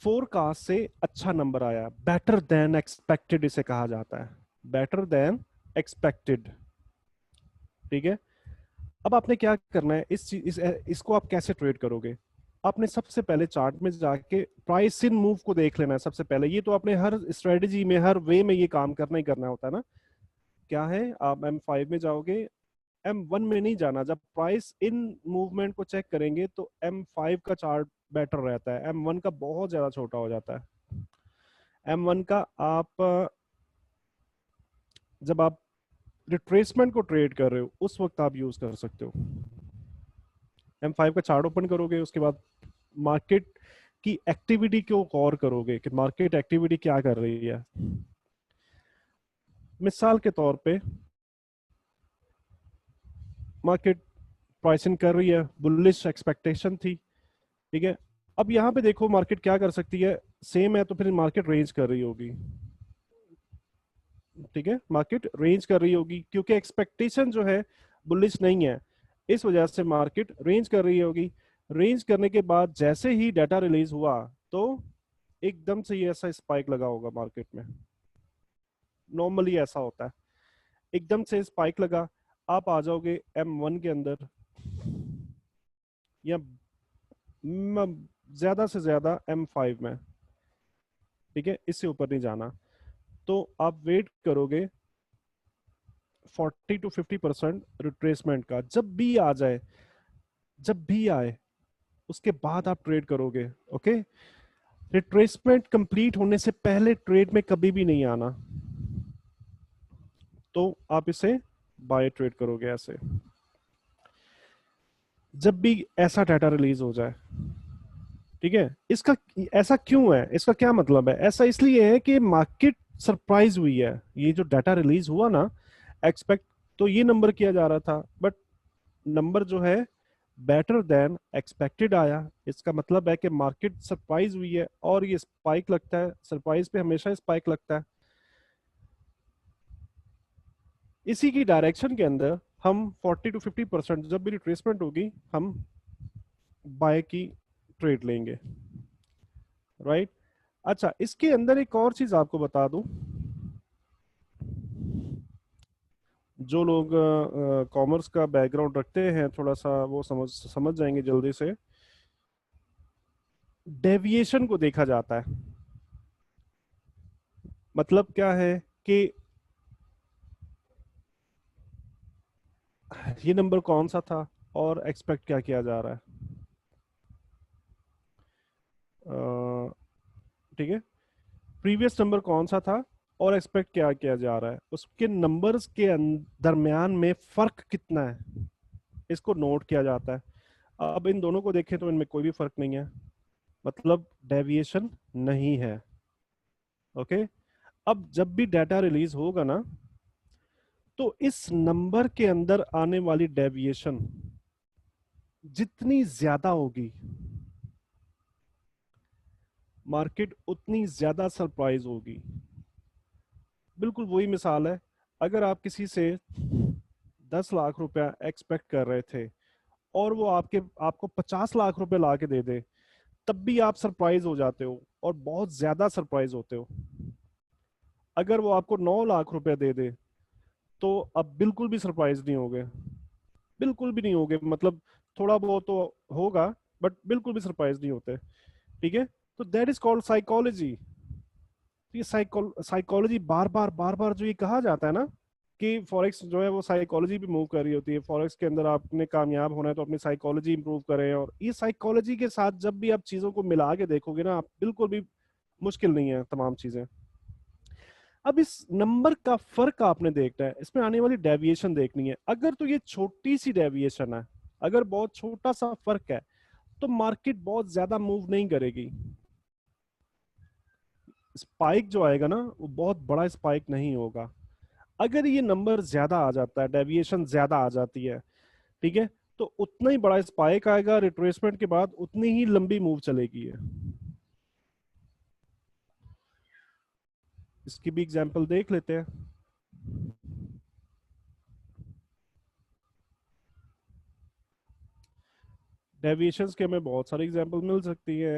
फोरकास्ट से अच्छा नंबर आया, बेटर देन एक्सपेक्टेड इसे कहा जाता है, बेटर देन एक्सपेक्टेड, ठीक है। अब आपने क्या करना है, इसको आप कैसे ट्रेड करोगे? आपने सबसे पहले चार्ट में जाके प्राइस इन मूव को देख लेना है सबसे पहले। ये तो आपने हर स्ट्रेटजी में, हर वे में ये काम करना ही करना होता है ना। क्या है, आप M5 में जाओगे, M1 में नहीं जाना। जब प्राइस इन मूवमेंट को चेक करेंगे तो M5 का चार्ट बेटर रहता है, M1 का बहुत ज्यादा छोटा हो जाता है। M1 का आप जब आप रिट्रेसमेंट को ट्रेड कर रहे हो उस वक्त आप यूज कर सकते हो। M5 का चार्ट ओपन करोगे, उसके बाद मार्केट की एक्टिविटी को गौर करोगे कि मार्केट एक्टिविटी क्या कर रही है। मिसाल के तौर पे मार्केट प्राइसिंग कर रही है, बुलिश एक्सपेक्टेशन थी, ठीक है। अब यहाँ पे देखो मार्केट क्या कर सकती है, सेम है तो फिर मार्केट रेंज कर रही होगी, ठीक है। मार्केट रेंज कर रही होगी क्योंकि एक्सपेक्टेशन जो है बुलिश नहीं है, इस वजह से मार्केट रेंज कर रही होगी। रेंज करने के बाद जैसे ही डाटा रिलीज हुआ तो एकदम से ये ऐसा स्पाइक लगा होगा मार्केट में। नॉर्मली ऐसा होता है, एकदम से स्पाइक लगा, आप आ जाओगे M1 के अंदर, या ज्यादा से ज्यादा M5 में, ठीक है, इससे ऊपर नहीं जाना। तो आप वेट करोगे 40 to 50% रिट्रेसमेंट का, जब भी आ जाए, जब भी आए उसके बाद आप ट्रेड करोगे। ओके, रिट्रेसमेंट कंप्लीट होने से पहले ट्रेड में कभी भी नहीं आना। तो आप इसे बाय ट्रेड करोगे ऐसे, जब भी ऐसा डाटा रिलीज हो जाए, ठीक है। इसका ऐसा क्यों है, इसका क्या मतलब है? ऐसा इसलिए है कि मार्केट सरप्राइज हुई है। ये जो डाटा रिलीज हुआ ना, एक्सपेक्ट तो ये नंबर किया जा रहा था, बट नंबर जो है बेटर देन एक्सपेक्टेड आया। इसका मतलब है कि मार्केट सरप्राइज हुई है और ये स्पाइक लगता है, सरप्राइज पे हमेशा स्पाइक लगता है। इसी की डायरेक्शन के अंदर हम 40 to 50% जब भी रिट्रेसमेंट होगी हम बाय की ट्रेड लेंगे, राइट। अच्छा, इसके अंदर एक और चीज आपको बता दूं, जो लोग कॉमर्स का बैकग्राउंड रखते हैं थोड़ा सा वो समझ समझ जाएंगे जल्दी से। डेविएशन को देखा जाता है, मतलब क्या है कि ये नंबर कौन सा था और एक्सपेक्ट क्या किया जा रहा है, ठीक है। प्रीवियस नंबर कौन सा था और एक्सपेक्ट क्या किया जा रहा है, उसके नंबर्स के दरमियान में फर्क कितना है, इसको नोट किया जाता है। अब इन दोनों को देखें तो इनमें कोई भी फर्क नहीं है, मतलब डेविएशन नहीं है। ओके, अब जब भी डाटा रिलीज होगा ना, तो इस नंबर के अंदर आने वाली डेविएशन जितनी ज्यादा होगी, मार्केट उतनी ज्यादा सरप्राइज होगी। बिल्कुल वही मिसाल है, अगर आप किसी से 10 लाख रुपया एक्सपेक्ट कर रहे थे और वो आपको 50 लाख रुपए ला के दे दे, तब भी आप सरप्राइज हो जाते हो और बहुत ज्यादा सरप्राइज होते हो। अगर वो आपको 9 लाख रुपए दे दे तो अब बिल्कुल भी सरप्राइज नहीं होगे, बिल्कुल भी नहीं होगे, मतलब थोड़ा बहुत तो होगा बट बिल्कुल भी सरप्राइज नहीं होते, ठीक है। तो दैट इज कॉल्ड साइकोलॉजी। ये साइकोलॉजी बार बार जो ये कहा जाता है ना कि फॉरेक्स जो है वो साइकोलॉजी पे मूव कर रही होती है, फॉरेक्स के अंदर आपने कामयाब होना है तो अपनी साइकोलॉजी इंप्रूव करें, और ये साइकोलॉजी के साथ जब भी आप चीजों को मिला के देखोगे ना, आप बिल्कुल भी मुश्किल नहीं है तमाम चीजें। अब इस नंबर का फर्क आपने देखना है, इसमें आने वाली डेविएशन देखनी है। अगर तो ये छोटी सी डेविएशन है, अगर बहुत छोटा सा फर्क है, तो मार्केट बहुत ज्यादा मूव नहीं करेगी। स्पाइक जो आएगा ना वो बहुत बड़ा स्पाइक नहीं होगा। अगर ये नंबर ज्यादा आ जाता है, डेविएशन ज्यादा आ जाती है, ठीक है, तो उतना ही बड़ा स्पाइक आएगा, रिट्रेसमेंट के बाद उतनी ही लंबी मूव चलेगी है। इसकी भी एग्जांपल देख लेते हैं। डेविएशंस के हमें बहुत सारी एग्जांपल मिल सकती है।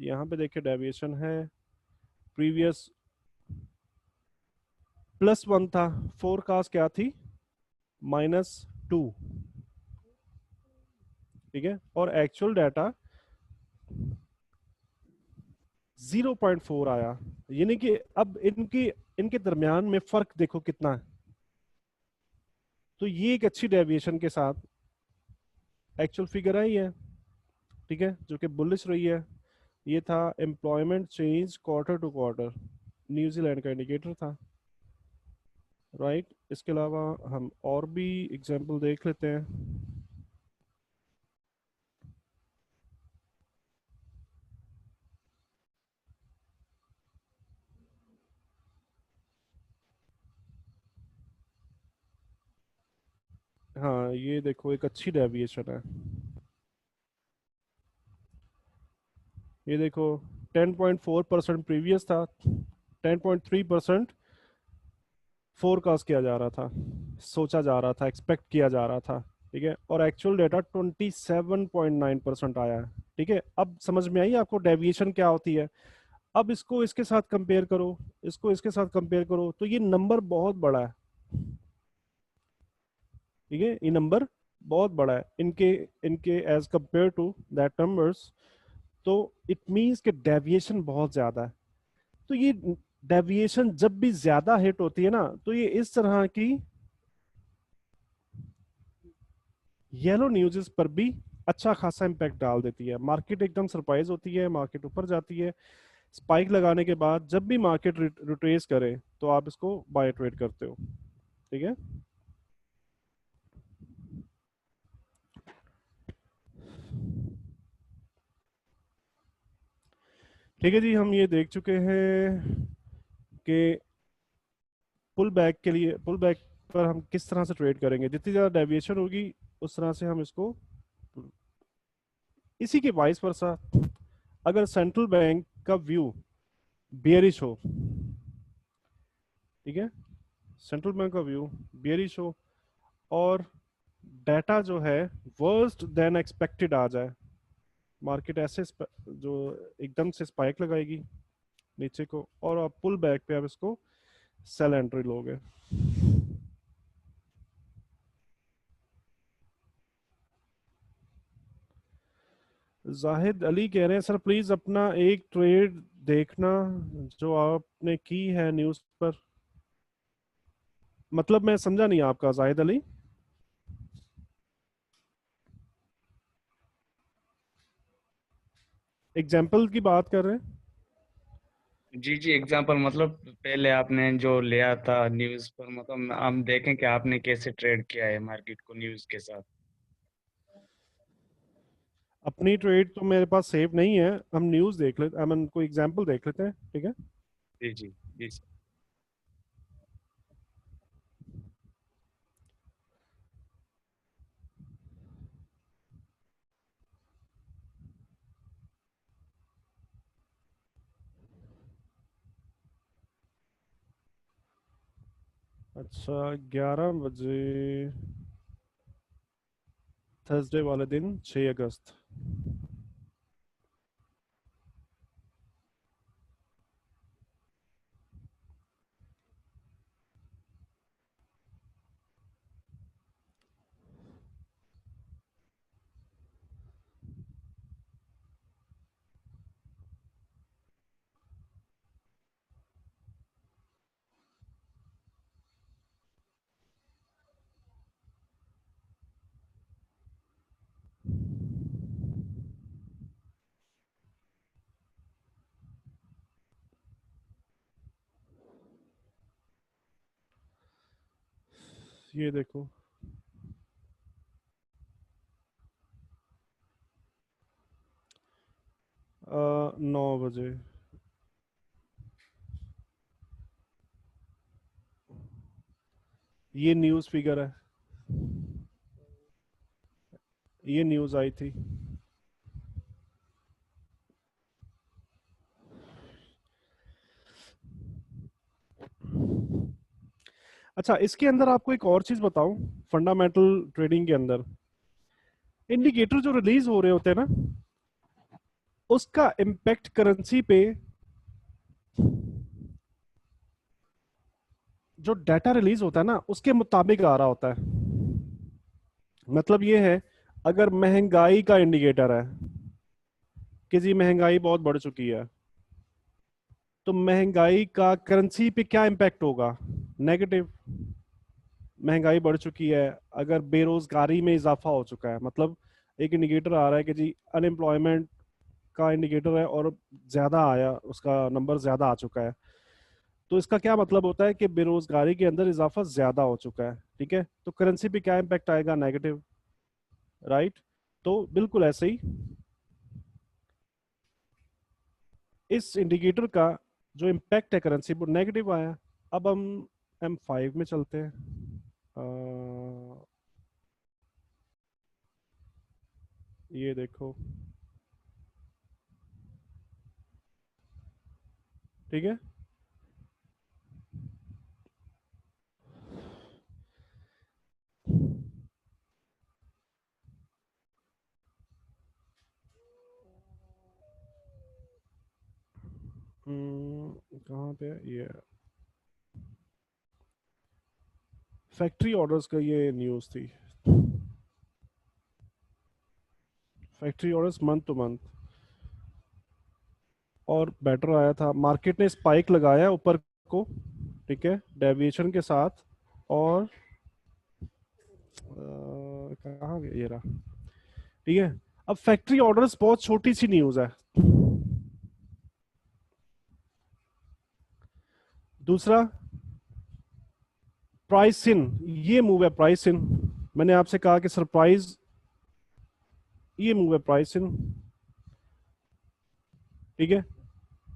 यहाँ पे देखिए डेविएशन है, प्रीवियस +1 था, फोरकास्ट क्या थी, -2, ठीक है, और एक्चुअल डाटा 0.4 आया, यानी कि अब इनकी इनके दरमियान में फर्क देखो कितना है। तो ये एक अच्छी डेविएशन के साथ एक्चुअल फिगर आई है, ठीक है, जो कि बुलिश रही है। ये था employment change quarter to quarter, New Zealand का इंडिकेटर था, राइट। इसके अलावा हम और भी एग्जांपल देख लेते हैं। हाँ, ये देखो एक अच्छी डेविएशन है। ये देखो 10.4% प्रीवियस था, 10.3% फोरकास्ट किया जा रहा था, सोचा जा रहा था, एक्सपेक्ट किया जा रहा था, ठीक है, और एक्चुअल डेटा 27.9% आया है। ठीक है, अब समझ में आई आपको डेविएशन क्या होती है। अब इसको इसके साथ कंपेयर करो, इसको इसके साथ कंपेयर करो, तो ये नंबर बहुत बड़ा है, ठीक है, ये नंबर बहुत बड़ा है इनके इनके as compare to that numbers. तो इट मींस कि डेविएशन बहुत ज्यादा है। तो ये डेविएशन जब भी ज्यादा हिट होती है ना, तो ये इस तरह की येलो न्यूज़ पर भी अच्छा खासा इम्पैक्ट डाल देती है। मार्केट एकदम सरप्राइज होती है, मार्केट ऊपर जाती है, स्पाइक लगाने के बाद जब भी मार्केट रिट्रेस करे तो आप इसको बाय ट्रेड करते हो, ठीक है। ठीक है जी, हम ये देख चुके हैं कि पुल बैक के लिए, पुल बैक पर हम किस तरह से ट्रेड करेंगे। जितनी ज़्यादा डेविएशन होगी उस तरह से हम इसको, इसी के वाइस वर्सा अगर सेंट्रल बैंक का व्यू बियरिश हो, ठीक है, सेंट्रल बैंक का व्यू बियरिश हो और डाटा जो है वर्स्ट देन एक्सपेक्टेड आ जाए, मार्केट ऐसे जो एकदम से स्पाइक लगाएगी नीचे को, और आप पुल बैक पे आप इसको सेल एंट्री लोगे। जाहिद अली कह रहे हैं सर प्लीज अपना एक ट्रेड देखना जो आपने की है न्यूज पर। मतलब मैं समझा नहीं आपका जाहिद अली। एग्जाम्पल की बात कर रहे हैं। जी जी, एग्जांपल मतलब पहले आपने जो लिया था न्यूज़ पर, मतलब हम देखें कि आपने कैसे ट्रेड किया है मार्केट को न्यूज़ के साथ। अपनी ट्रेड तो मेरे पास सेव नहीं है, हम न्यूज देख लेते, आई मीन कोई एग्जाम्पल देख लेते हैं, ठीक है। जी जी जी सर। अच्छा, 11 बजे थर्सडे वाले दिन 6 अगस्त। ये देखो 9 बजे, ये न्यूज फिगर है, ये न्यूज आई थी। अच्छा, इसके अंदर आपको एक और चीज बताऊं, फंडामेंटल ट्रेडिंग के अंदर इंडिकेटर जो रिलीज हो रहे होते हैं ना, उसका इम्पैक्ट करेंसी पे जो डाटा रिलीज होता है ना उसके मुताबिक आ रहा होता है। मतलब ये है, अगर महंगाई का इंडिकेटर है कि जी महंगाई बहुत बढ़ चुकी है, तो महंगाई का करेंसी पे क्या इम्पैक्ट होगा? नेगेटिव। महंगाई बढ़ चुकी है, अगर बेरोजगारी में इजाफा हो चुका है, मतलब एक इंडिकेटर आ रहा है कि जी अनएम्प्लॉयमेंट का इंडिकेटर है और ज्यादा आया, उसका नंबर ज्यादा आ चुका है, तो इसका क्या मतलब होता है कि बेरोजगारी के अंदर इजाफा ज्यादा हो चुका है। ठीक है, तो करेंसी पे क्या इम्पैक्ट आएगा? नेगेटिव। राइट। तो बिल्कुल ऐसे ही इस इंडिकेटर का जो इम्पैक्ट है करेंसी पर, नेगेटिव आया। अब हम M5 में चलते हैं। ये देखो। ठीक है। कहाँ पे है? ये फैक्ट्री ऑर्डर्स का ये न्यूज़ थी। Factory orders month two month और बेटर आया था, मार्केट ने स्पाइक लगाया ऊपर को। ठीक है, डेविएशन के साथ। और कहाँ गया ये रहा। ठीक है। अब फैक्ट्री ऑर्डर्स बहुत छोटी सी न्यूज़ है। दूसरा, प्राइस इन, ये मूव है प्राइस इन। मैंने आपसे कहा कि सरप्राइज, ये मूव है प्राइस इन। ठीक है,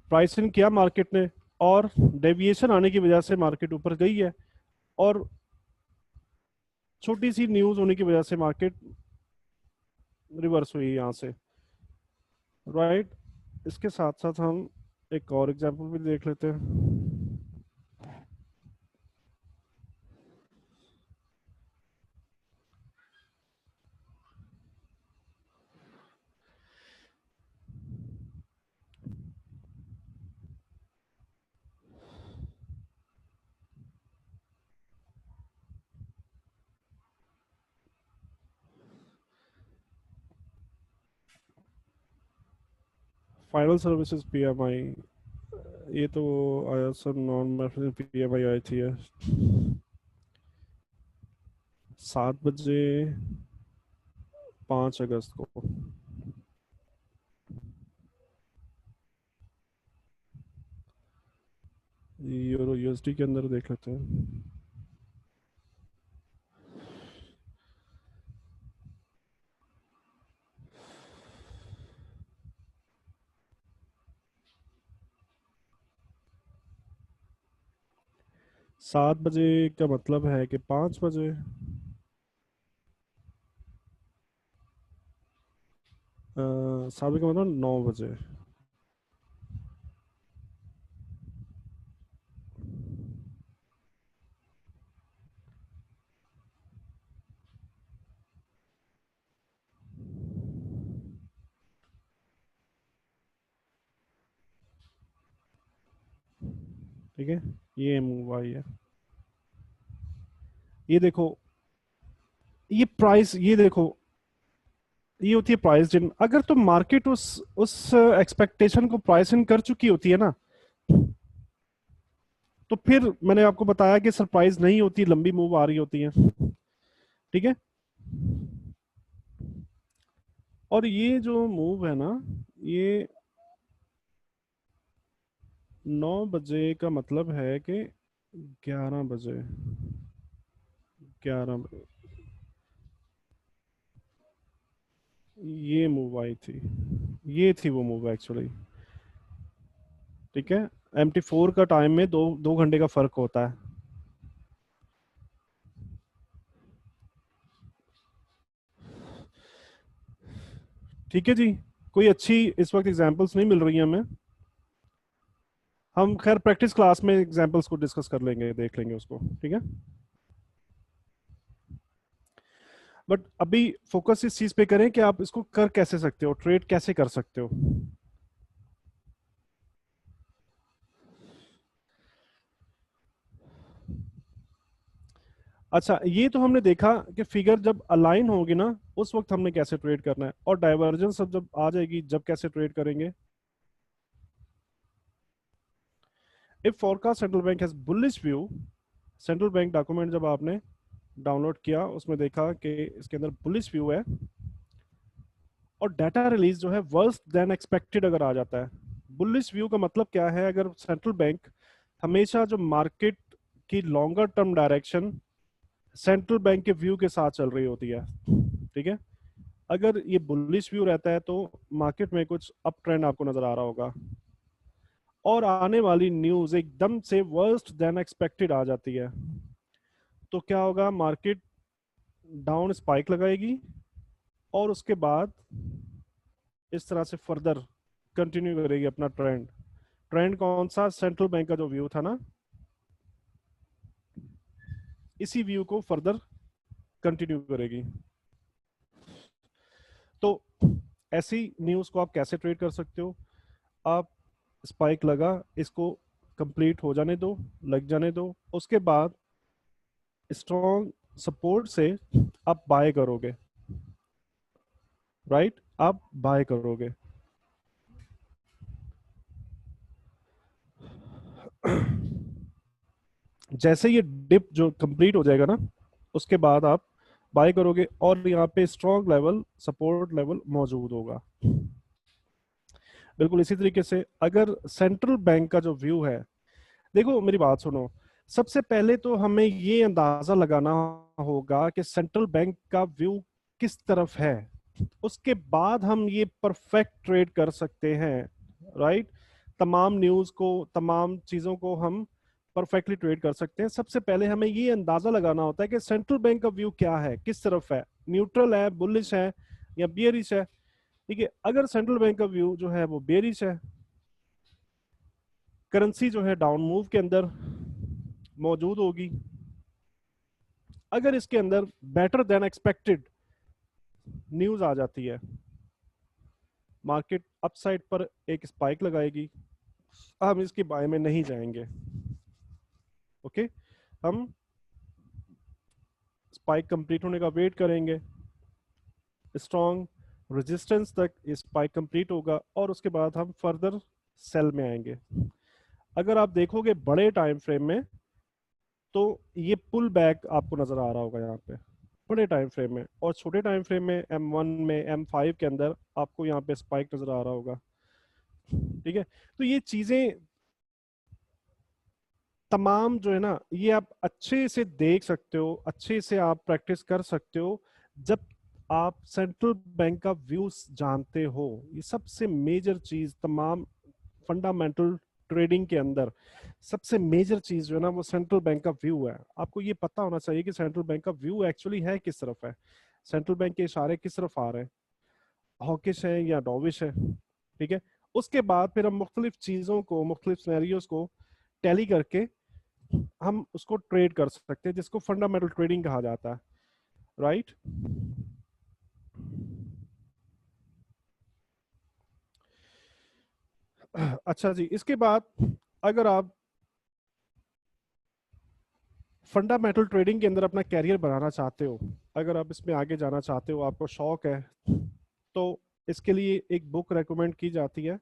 प्राइस इन किया मार्केट ने, और डेविएशन आने की वजह से मार्केट ऊपर गई है, और छोटी सी न्यूज होने की वजह से मार्केट रिवर्स हुई यहाँ से। राइट। इसके साथ साथ हम एक और एग्जांपल भी देख लेते हैं। फाइनल सर्विसेज PMI, ये तो आया सर, नॉन मैन्युफैक्चरिंग PMI आई थी 7 बजे 5 अगस्त को। यूरो USD के अंदर देख लेते हैं। 7 बजे का मतलब है कि 5 बजे। 7 बजे का मतलब 9 बजे। ठीक है, ये मूव आई है। ये देखो, ये प्राइस, ये देखो, ये होती है प्राइस इन। अगर तो मार्केट उस एक्सपेक्टेशन को प्राइस इन कर चुकी होती है ना, तो फिर मैंने आपको बताया कि सरप्राइज नहीं होती, लंबी मूव आ रही होती है। ठीक है। और ये जो मूव है ना, ये 9 बजे का मतलब है कि 11 बजे, 11 ये मूव आई थी, ये थी वो मूव एक्चुअली। ठीक है, MT4 का टाइम में 2 2 घंटे का फर्क होता है। ठीक है जी। कोई अच्छी इस वक्त एग्जांपल्स नहीं मिल रही हैं हमें। हम खैर प्रैक्टिस क्लास में एग्जांपल्स को डिस्कस कर लेंगे, देख लेंगे उसको। ठीक है, बट अभी फोकस इस चीज पे करें कि आप इसको कर कैसे सकते हो, ट्रेड कैसे कर सकते हो। अच्छा, ये तो हमने देखा कि फिगर जब अलाइन होगी ना उस वक्त हमने कैसे ट्रेड करना है, और डाइवर्जेंस जब आ जाएगी जब कैसे ट्रेड करेंगे। If forecast central bank has bullish view, central bank document जब आपने डाउनलोड किया उसमें देखा कि इसके अंदर बुलिश व्यू है, और डाटा रिलीज जो है वर्स्ट देन एक्सपेक्टेड अगर आ जाता है। बुलिश व्यू का मतलब क्या है, अगर सेंट्रल बैंक हमेशा जो मार्केट की longer term direction central bank के व्यू के साथ चल रही होती है, ठीक है, अगर ये बुलिश व्यू रहता है तो मार्केट में कुछ अप ट्रेंड आपको नजर आ रहा होगा, और आने वाली न्यूज एकदम से वर्स्ट देन एक्सपेक्टेड आ जाती है, तो क्या होगा, मार्केट डाउन स्पाइक लगाएगी, और उसके बाद इस तरह से फर्दर कंटिन्यू करेगी अपना ट्रेंड। ट्रेंड कौन सा, सेंट्रल बैंक का जो व्यू था ना, इसी व्यू को फर्दर कंटिन्यू करेगी। तो ऐसी न्यूज को आप कैसे ट्रेड कर सकते हो, आप स्पाइक लगा, इसको कंप्लीट हो जाने दो, लग जाने दो, उसके बाद स्ट्रॉन्ग सपोर्ट से आप बाय करोगे, राइट, आप बाय करोगे। जैसे ये डिप जो कंप्लीट हो जाएगा ना उसके बाद आप बाय करोगे, और यहाँ पे स्ट्रॉन्ग लेवल सपोर्ट लेवल मौजूद होगा। बिल्कुल इसी तरीके से अगर सेंट्रल बैंक का जो व्यू है, देखो मेरी बात सुनो, सबसे पहले तो हमें ये अंदाजा लगाना होगा कि सेंट्रल बैंक का व्यू किस तरफ है, उसके बाद हम ये परफेक्ट ट्रेड कर सकते हैं, राइट। तमाम न्यूज को, तमाम चीजों को हम परफेक्टली ट्रेड कर सकते हैं। सबसे पहले हमें ये अंदाजा लगाना होता है कि सेंट्रल बैंक का व्यू क्या है, किस तरफ है, न्यूट्रल है, बुलिश है, या बियरिश है। ठीक है, अगर सेंट्रल बैंक का व्यू जो है वो बेरिश है, करेंसी जो है डाउन मूव के अंदर मौजूद होगी। अगर इसके अंदर बेटर देन एक्सपेक्टेड न्यूज आ जाती है, मार्केट अपसाइड पर एक स्पाइक लगाएगी, हम इसके बाय में नहीं जाएंगे। ओके, हम स्पाइक कंप्लीट होने का वेट करेंगे, स्ट्रॉन्ग रेजिस्टेंस तक स्पाइक कंप्लीट होगा, और उसके बाद हम फर्दर सेल में आएंगे। अगर आप देखोगे बड़े टाइम फ्रेम में तो ये पुल बैक आपको नजर आ रहा होगा यहाँ पे बड़े टाइम फ्रेम में, और छोटे टाइम फ्रेम में M1 में M5 के अंदर आपको यहाँ पे स्पाइक नजर आ रहा होगा। ठीक है, तो ये चीजें तमाम जो है ना, ये आप अच्छे से देख सकते हो, अच्छे से आप प्रैक्टिस कर सकते हो जब आप सेंट्रल बैंक का व्यूज जानते हो। ये सबसे मेजर चीज तमाम फंडामेंटल ट्रेडिंग के अंदर, सबसे मेजर चीज जो है ना वो सेंट्रल बैंक का व्यू है। आपको ये पता होना चाहिए कि सेंट्रल बैंक का व्यू एक्चुअली है किस तरफ है, सेंट्रल बैंक के इशारे किस तरफ आ रहे हैं, हॉकिश है या डॉविश है। ठीक है, उसके बाद फिर हम मुख्तलिफ चीजों को, मुख्तलिफ सिनेरियोज को टैली करके हम उसको ट्रेड कर सकते हैं, जिसको फंडामेंटल ट्रेडिंग कहा जाता है, राइट। अच्छा जी, इसके बाद अगर आप फंडामेंटल ट्रेडिंग के अंदर अपना कैरियर बनाना चाहते हो, अगर आप इसमें आगे जाना चाहते हो, आपको शौक है, तो इसके लिए एक बुक रेकमेंड की जाती है,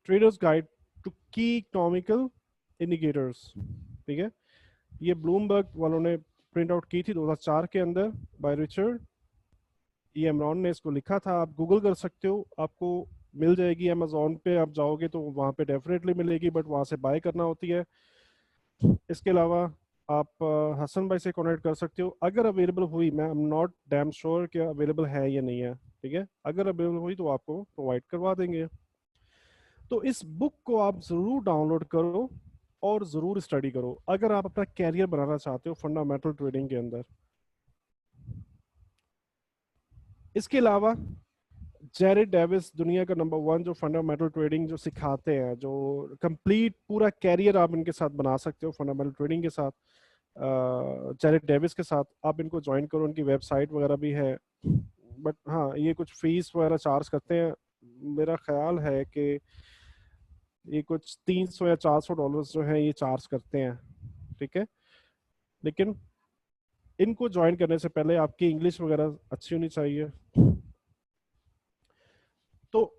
ट्रेडर्स गाइड टू की इकोनॉमिकल इंडिकेटर्स। ठीक है, ये ब्लूमबर्ग वालों ने प्रिंट आउट की थी 2004 के अंदर, बाय रिचर्ड ई एमरॉन ने इसको लिखा था। आप गूगल कर सकते हो, आपको मिल जाएगी, अमेजोन पे आप जाओगे तो वहाँ पे डेफिनेटली मिलेगी, बट वहाँ से बाय करना होती है। इसके अलावा आप हसन भाई से कनेक्ट कर सकते हो, अगर अवेलेबल हुई, मैं I am not damn sure कि अवेलेबल है या नहीं है, ठीक है, अगर अवेलेबल हुई तो आपको प्रोवाइड करवा देंगे। तो इस बुक को आप ज़रूर डाउनलोड करो और ज़रूर स्टडी करो अगर आप अपना कैरियर बनाना चाहते हो फंडामेंटल ट्रेडिंग के अंदर। इसके अलावा जेरेड डेविस दुनिया का नंबर 1 जो फंडामेंटल ट्रेडिंग जो सिखाते हैं, जो कंप्लीट पूरा कैरियर आप इनके साथ बना सकते हो फंडामेंटल ट्रेडिंग के साथ, जेरेड डेविस के साथ आप इनको ज्वाइन करो। उनकी वेबसाइट वगैरह भी है, बट हाँ ये कुछ फीस वगैरह चार्ज करते हैं। मेरा ख्याल है कि ये कुछ $300 या $400 जो है ये चार्ज करते हैं। ठीक है, लेकिन इनको ज्वाइन करने से पहले आपकी इंग्लिश वगैरह अच्छी होनी चाहिए। तो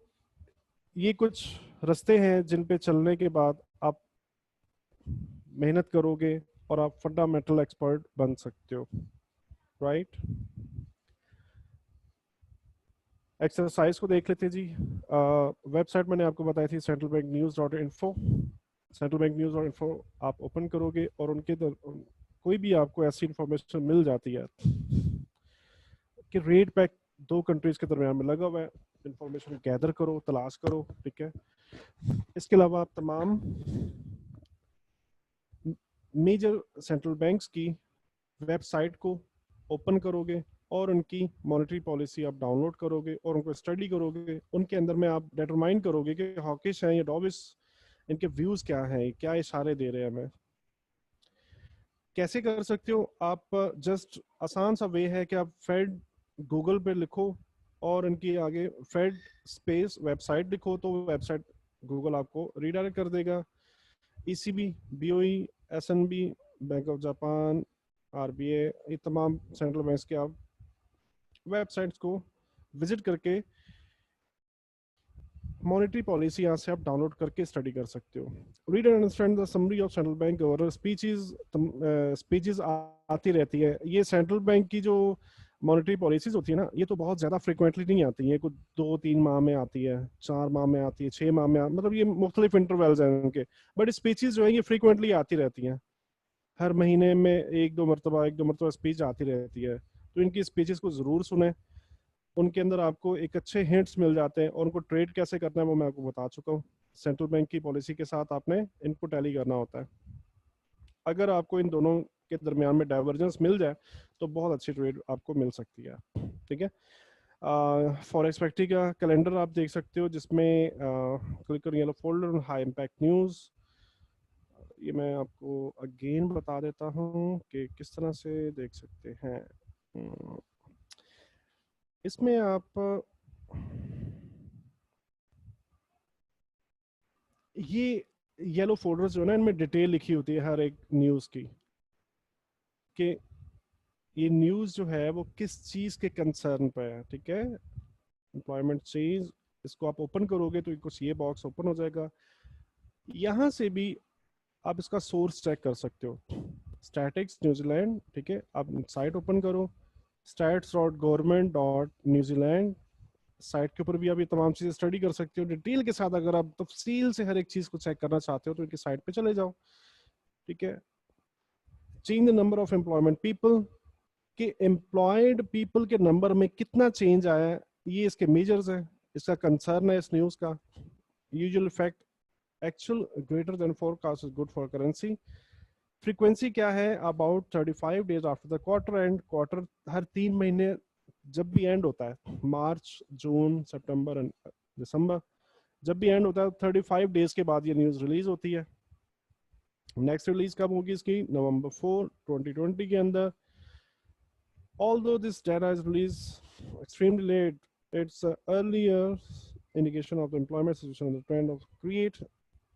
ये कुछ रास्ते हैं जिन पे चलने के बाद आप मेहनत करोगे और आप फंडामेंटल एक्सपर्ट बन सकते हो, राइट। एक्सरसाइज को देख लेते जी। वेबसाइट मैंने आपको बताई थी centralbanknews.info। centralbanknews.info आप ओपन करोगे और उनके कोई भी आपको ऐसी इंफॉर्मेशन मिल जाती है कि रेट पैक दो कंट्रीज के दरमियान में लगा हुआ है, इंफॉर्मेशन गैदर करो, तलाश करो, ठीक है। इसके अलावा आप तमाम मेजर सेंट्रल बैंक्स की वेबसाइट को ओपन करोगे और उनकी मॉनेटरी पॉलिसी आप डाउनलोड करोगे और उनको स्टडी करोगे। उनके अंदर में आप डिटरमाइन करोगे कि हॉकिश हैं या डॉविश, इनके व्यूज क्या हैं, क्या इशारे दे रहे हैं हमें। कैसे कर सकते हो आप? जस्ट आसान सा वे है कि आप फेड गूगल पे लिखो और इनकी आगे फेड स्पेस वेबसाइट लिखो, तो वेबसाइट गूगल आपको रीडायरेक्ट कर देगा। ECB, BOE, SNB, bank of Japan, RBA, ये तमाम सेंट्रल बैंक्स के आप वेबसाइट्स को विजिट करके मॉनेटरी पॉलिसी यहाँ से आप डाउनलोड करके स्टडी कर सकते हो। Read and understand the summary of central bank governor speeches आती रहती है। ये सेंट्रल बैंक की जो मॉनेटरी पॉलिसीज होती है ना, ये तो बहुत ज़्यादा फ्रिक्वेंटली नहीं आती है, कुछ 2-3 माह में आती है, 4 माह में आती है, 6 माह में मतलब ये मुख्तलिफ इंटरवल्स हैं उनके। बट स्पीचेस जो है ये फ्रिक्वेंटली आती रहती हैं, हर महीने में एक दो मरतबा स्पीच आती रहती है। तो इनकी स्पीचेस को ज़रूर सुने, उनके अंदर आपको एक अच्छे हिंट्स मिल जाते हैं और उनको ट्रेड कैसे करना है वो मैं आपको बता चुका हूँ। सेंट्रल बैंक की पॉलिसी के साथ आपने इनको टैली करना होता है। अगर आपको इन दोनों के दरमियान में डाइवर्जेंस मिल जाए तो बहुत अच्छी ट्रेड आपको मिल सकती है, ठीक है। फॉरेक्स फैक्ट्री का कैलेंडर आप देख सकते हो, जिसमें क्लिक करिए yellow folder high impact news. ये मैं आपको अगेन बता देता हूँ कि किस तरह से देख सकते हैं। इसमें आप ये येलो फोल्डर्स जो है ना, इनमें डिटेल लिखी होती है हर एक न्यूज़ की, कि ये न्यूज़ जो है वो किस चीज़ के कंसर्न पे है, ठीक है। एम्प्लॉयमेंट चेंज, इसको आप ओपन करोगे तो कुछ ये बॉक्स ओपन हो जाएगा। यहाँ से भी आप इसका सोर्स चेक कर सकते हो। स्टैटिक्स न्यूजीलैंड, ठीक है, आप साइट ओपन करो stats.government.newzealand। साइट के ऊपर भी आप ये तमाम चीज़ें स्टडी कर सकते हो डिटेल के साथ। अगर आप तफसील से हर एक चीज़ को चेक करना चाहते हो तो इनकी साइट पे चले जाओ, ठीक है। Change the number of employment people, के एम्प्लॉयड पीपल के नंबर में कितना चेंज आया है, ये इसके मेजर्स है, इसका कंसर्न है इस न्यूज़ का। Usual effect, actual greater than forecast is good for currency. Frequency क्या है? About 35 days after the quarter end. Quarter हर 3 महीने जब भी एंड होता है, मार्च, जून, सितंबर एंड दिसंबर, जब भी एंड होता है 35 डेज के बाद ये न्यूज़ रिलीज होती है। नेक्स्ट रिलीज कब होगी इसकी? नवंबर 4 2020 के अंदर। Although this data is released extremely late, it's an earlier indication of the employment situation and the trend of create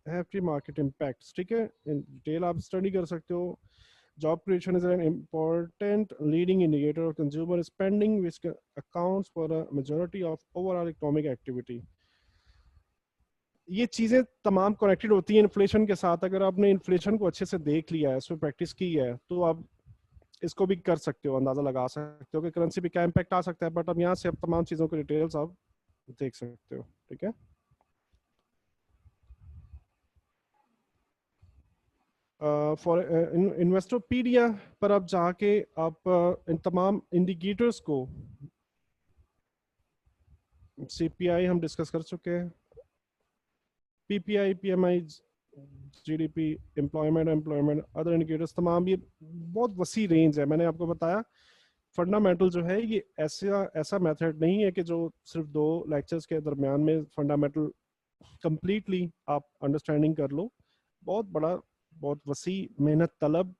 hefty market impacts, ठीक है। in detail आप study कर सकते हो। Job creation is an important leading indicator of consumer spending which accounts for a majority of overall economic activity। ये चीजें तमाम connected होती हैं इन्फ्लेशन के साथ। अगर आपने इन्फ्लेशन को अच्छे से देख लिया है, उसमें प्रैक्टिस की है, तो आप इसको भी कर सकते हो, अंदाजा लगा सकते हो कि करेंसी पे क्या इम्पैक्ट आ सकता है। बट अब यहाँ से अब तमाम चीज़ों के डिटेल्स आप देख सकते हो, ठीक है। फॉर इन्वेस्टोपीडिया पर आप जाके आप इन तमाम इंडिकेटर्स को, सीपीआई हम डिस्कस कर चुके हैं, PPI, PMI, GDP, employment, other indicators, तमाम ये बहुत वसी रेंज है। मैंने आपको बताया फंडामेंटल जो है ये ऐसा मेथड नहीं है कि जो सिर्फ 2 लेक्चर्स के दरमियान में फंडामेंटल कंप्लीटली आप अंडरस्टैंडिंग कर लो। बहुत बड़ा, बहुत वसी, मेहनत तलब,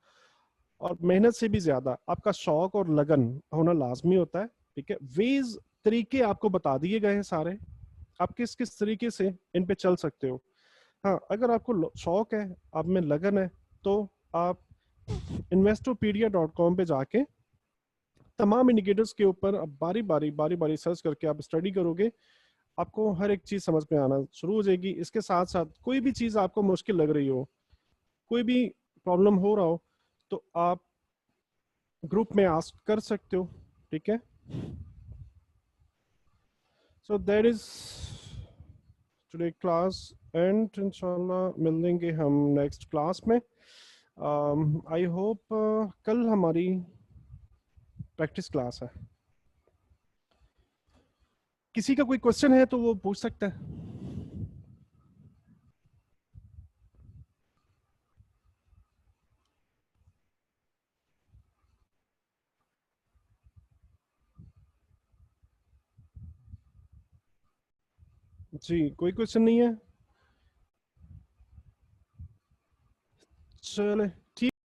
और मेहनत से भी ज्यादा आपका शौक और लगन होना लाजमी होता है, ठीक है। वेज, तरीके आपको बता दिए गए हैं सारे, आप किस किस तरीके से इन पे चल सकते हो। हाँ, अगर आपको शौक है, आप में लगन है, तो आप investopedia.com पे जाके तमाम इंडिकेटर्स के ऊपर अब बारी बारी सर्च करके आप स्टडी करोगे, आपको हर एक चीज समझ में आना शुरू हो जाएगी। इसके साथ साथ कोई भी चीज आपको मुश्किल लग रही हो, कोई भी प्रॉब्लम हो रहा हो, तो आप ग्रुप में आस्क कर सकते हो, ठीक है। So that is today class, and इंशाल्लाह मिल लेंगे हम नेक्स्ट क्लास में। आई होप कल हमारी प्रैक्टिस क्लास है। किसी का कोई क्वेश्चन है तो वो पूछ सकता है। जी, कोई क्वेश्चन नहीं है, चले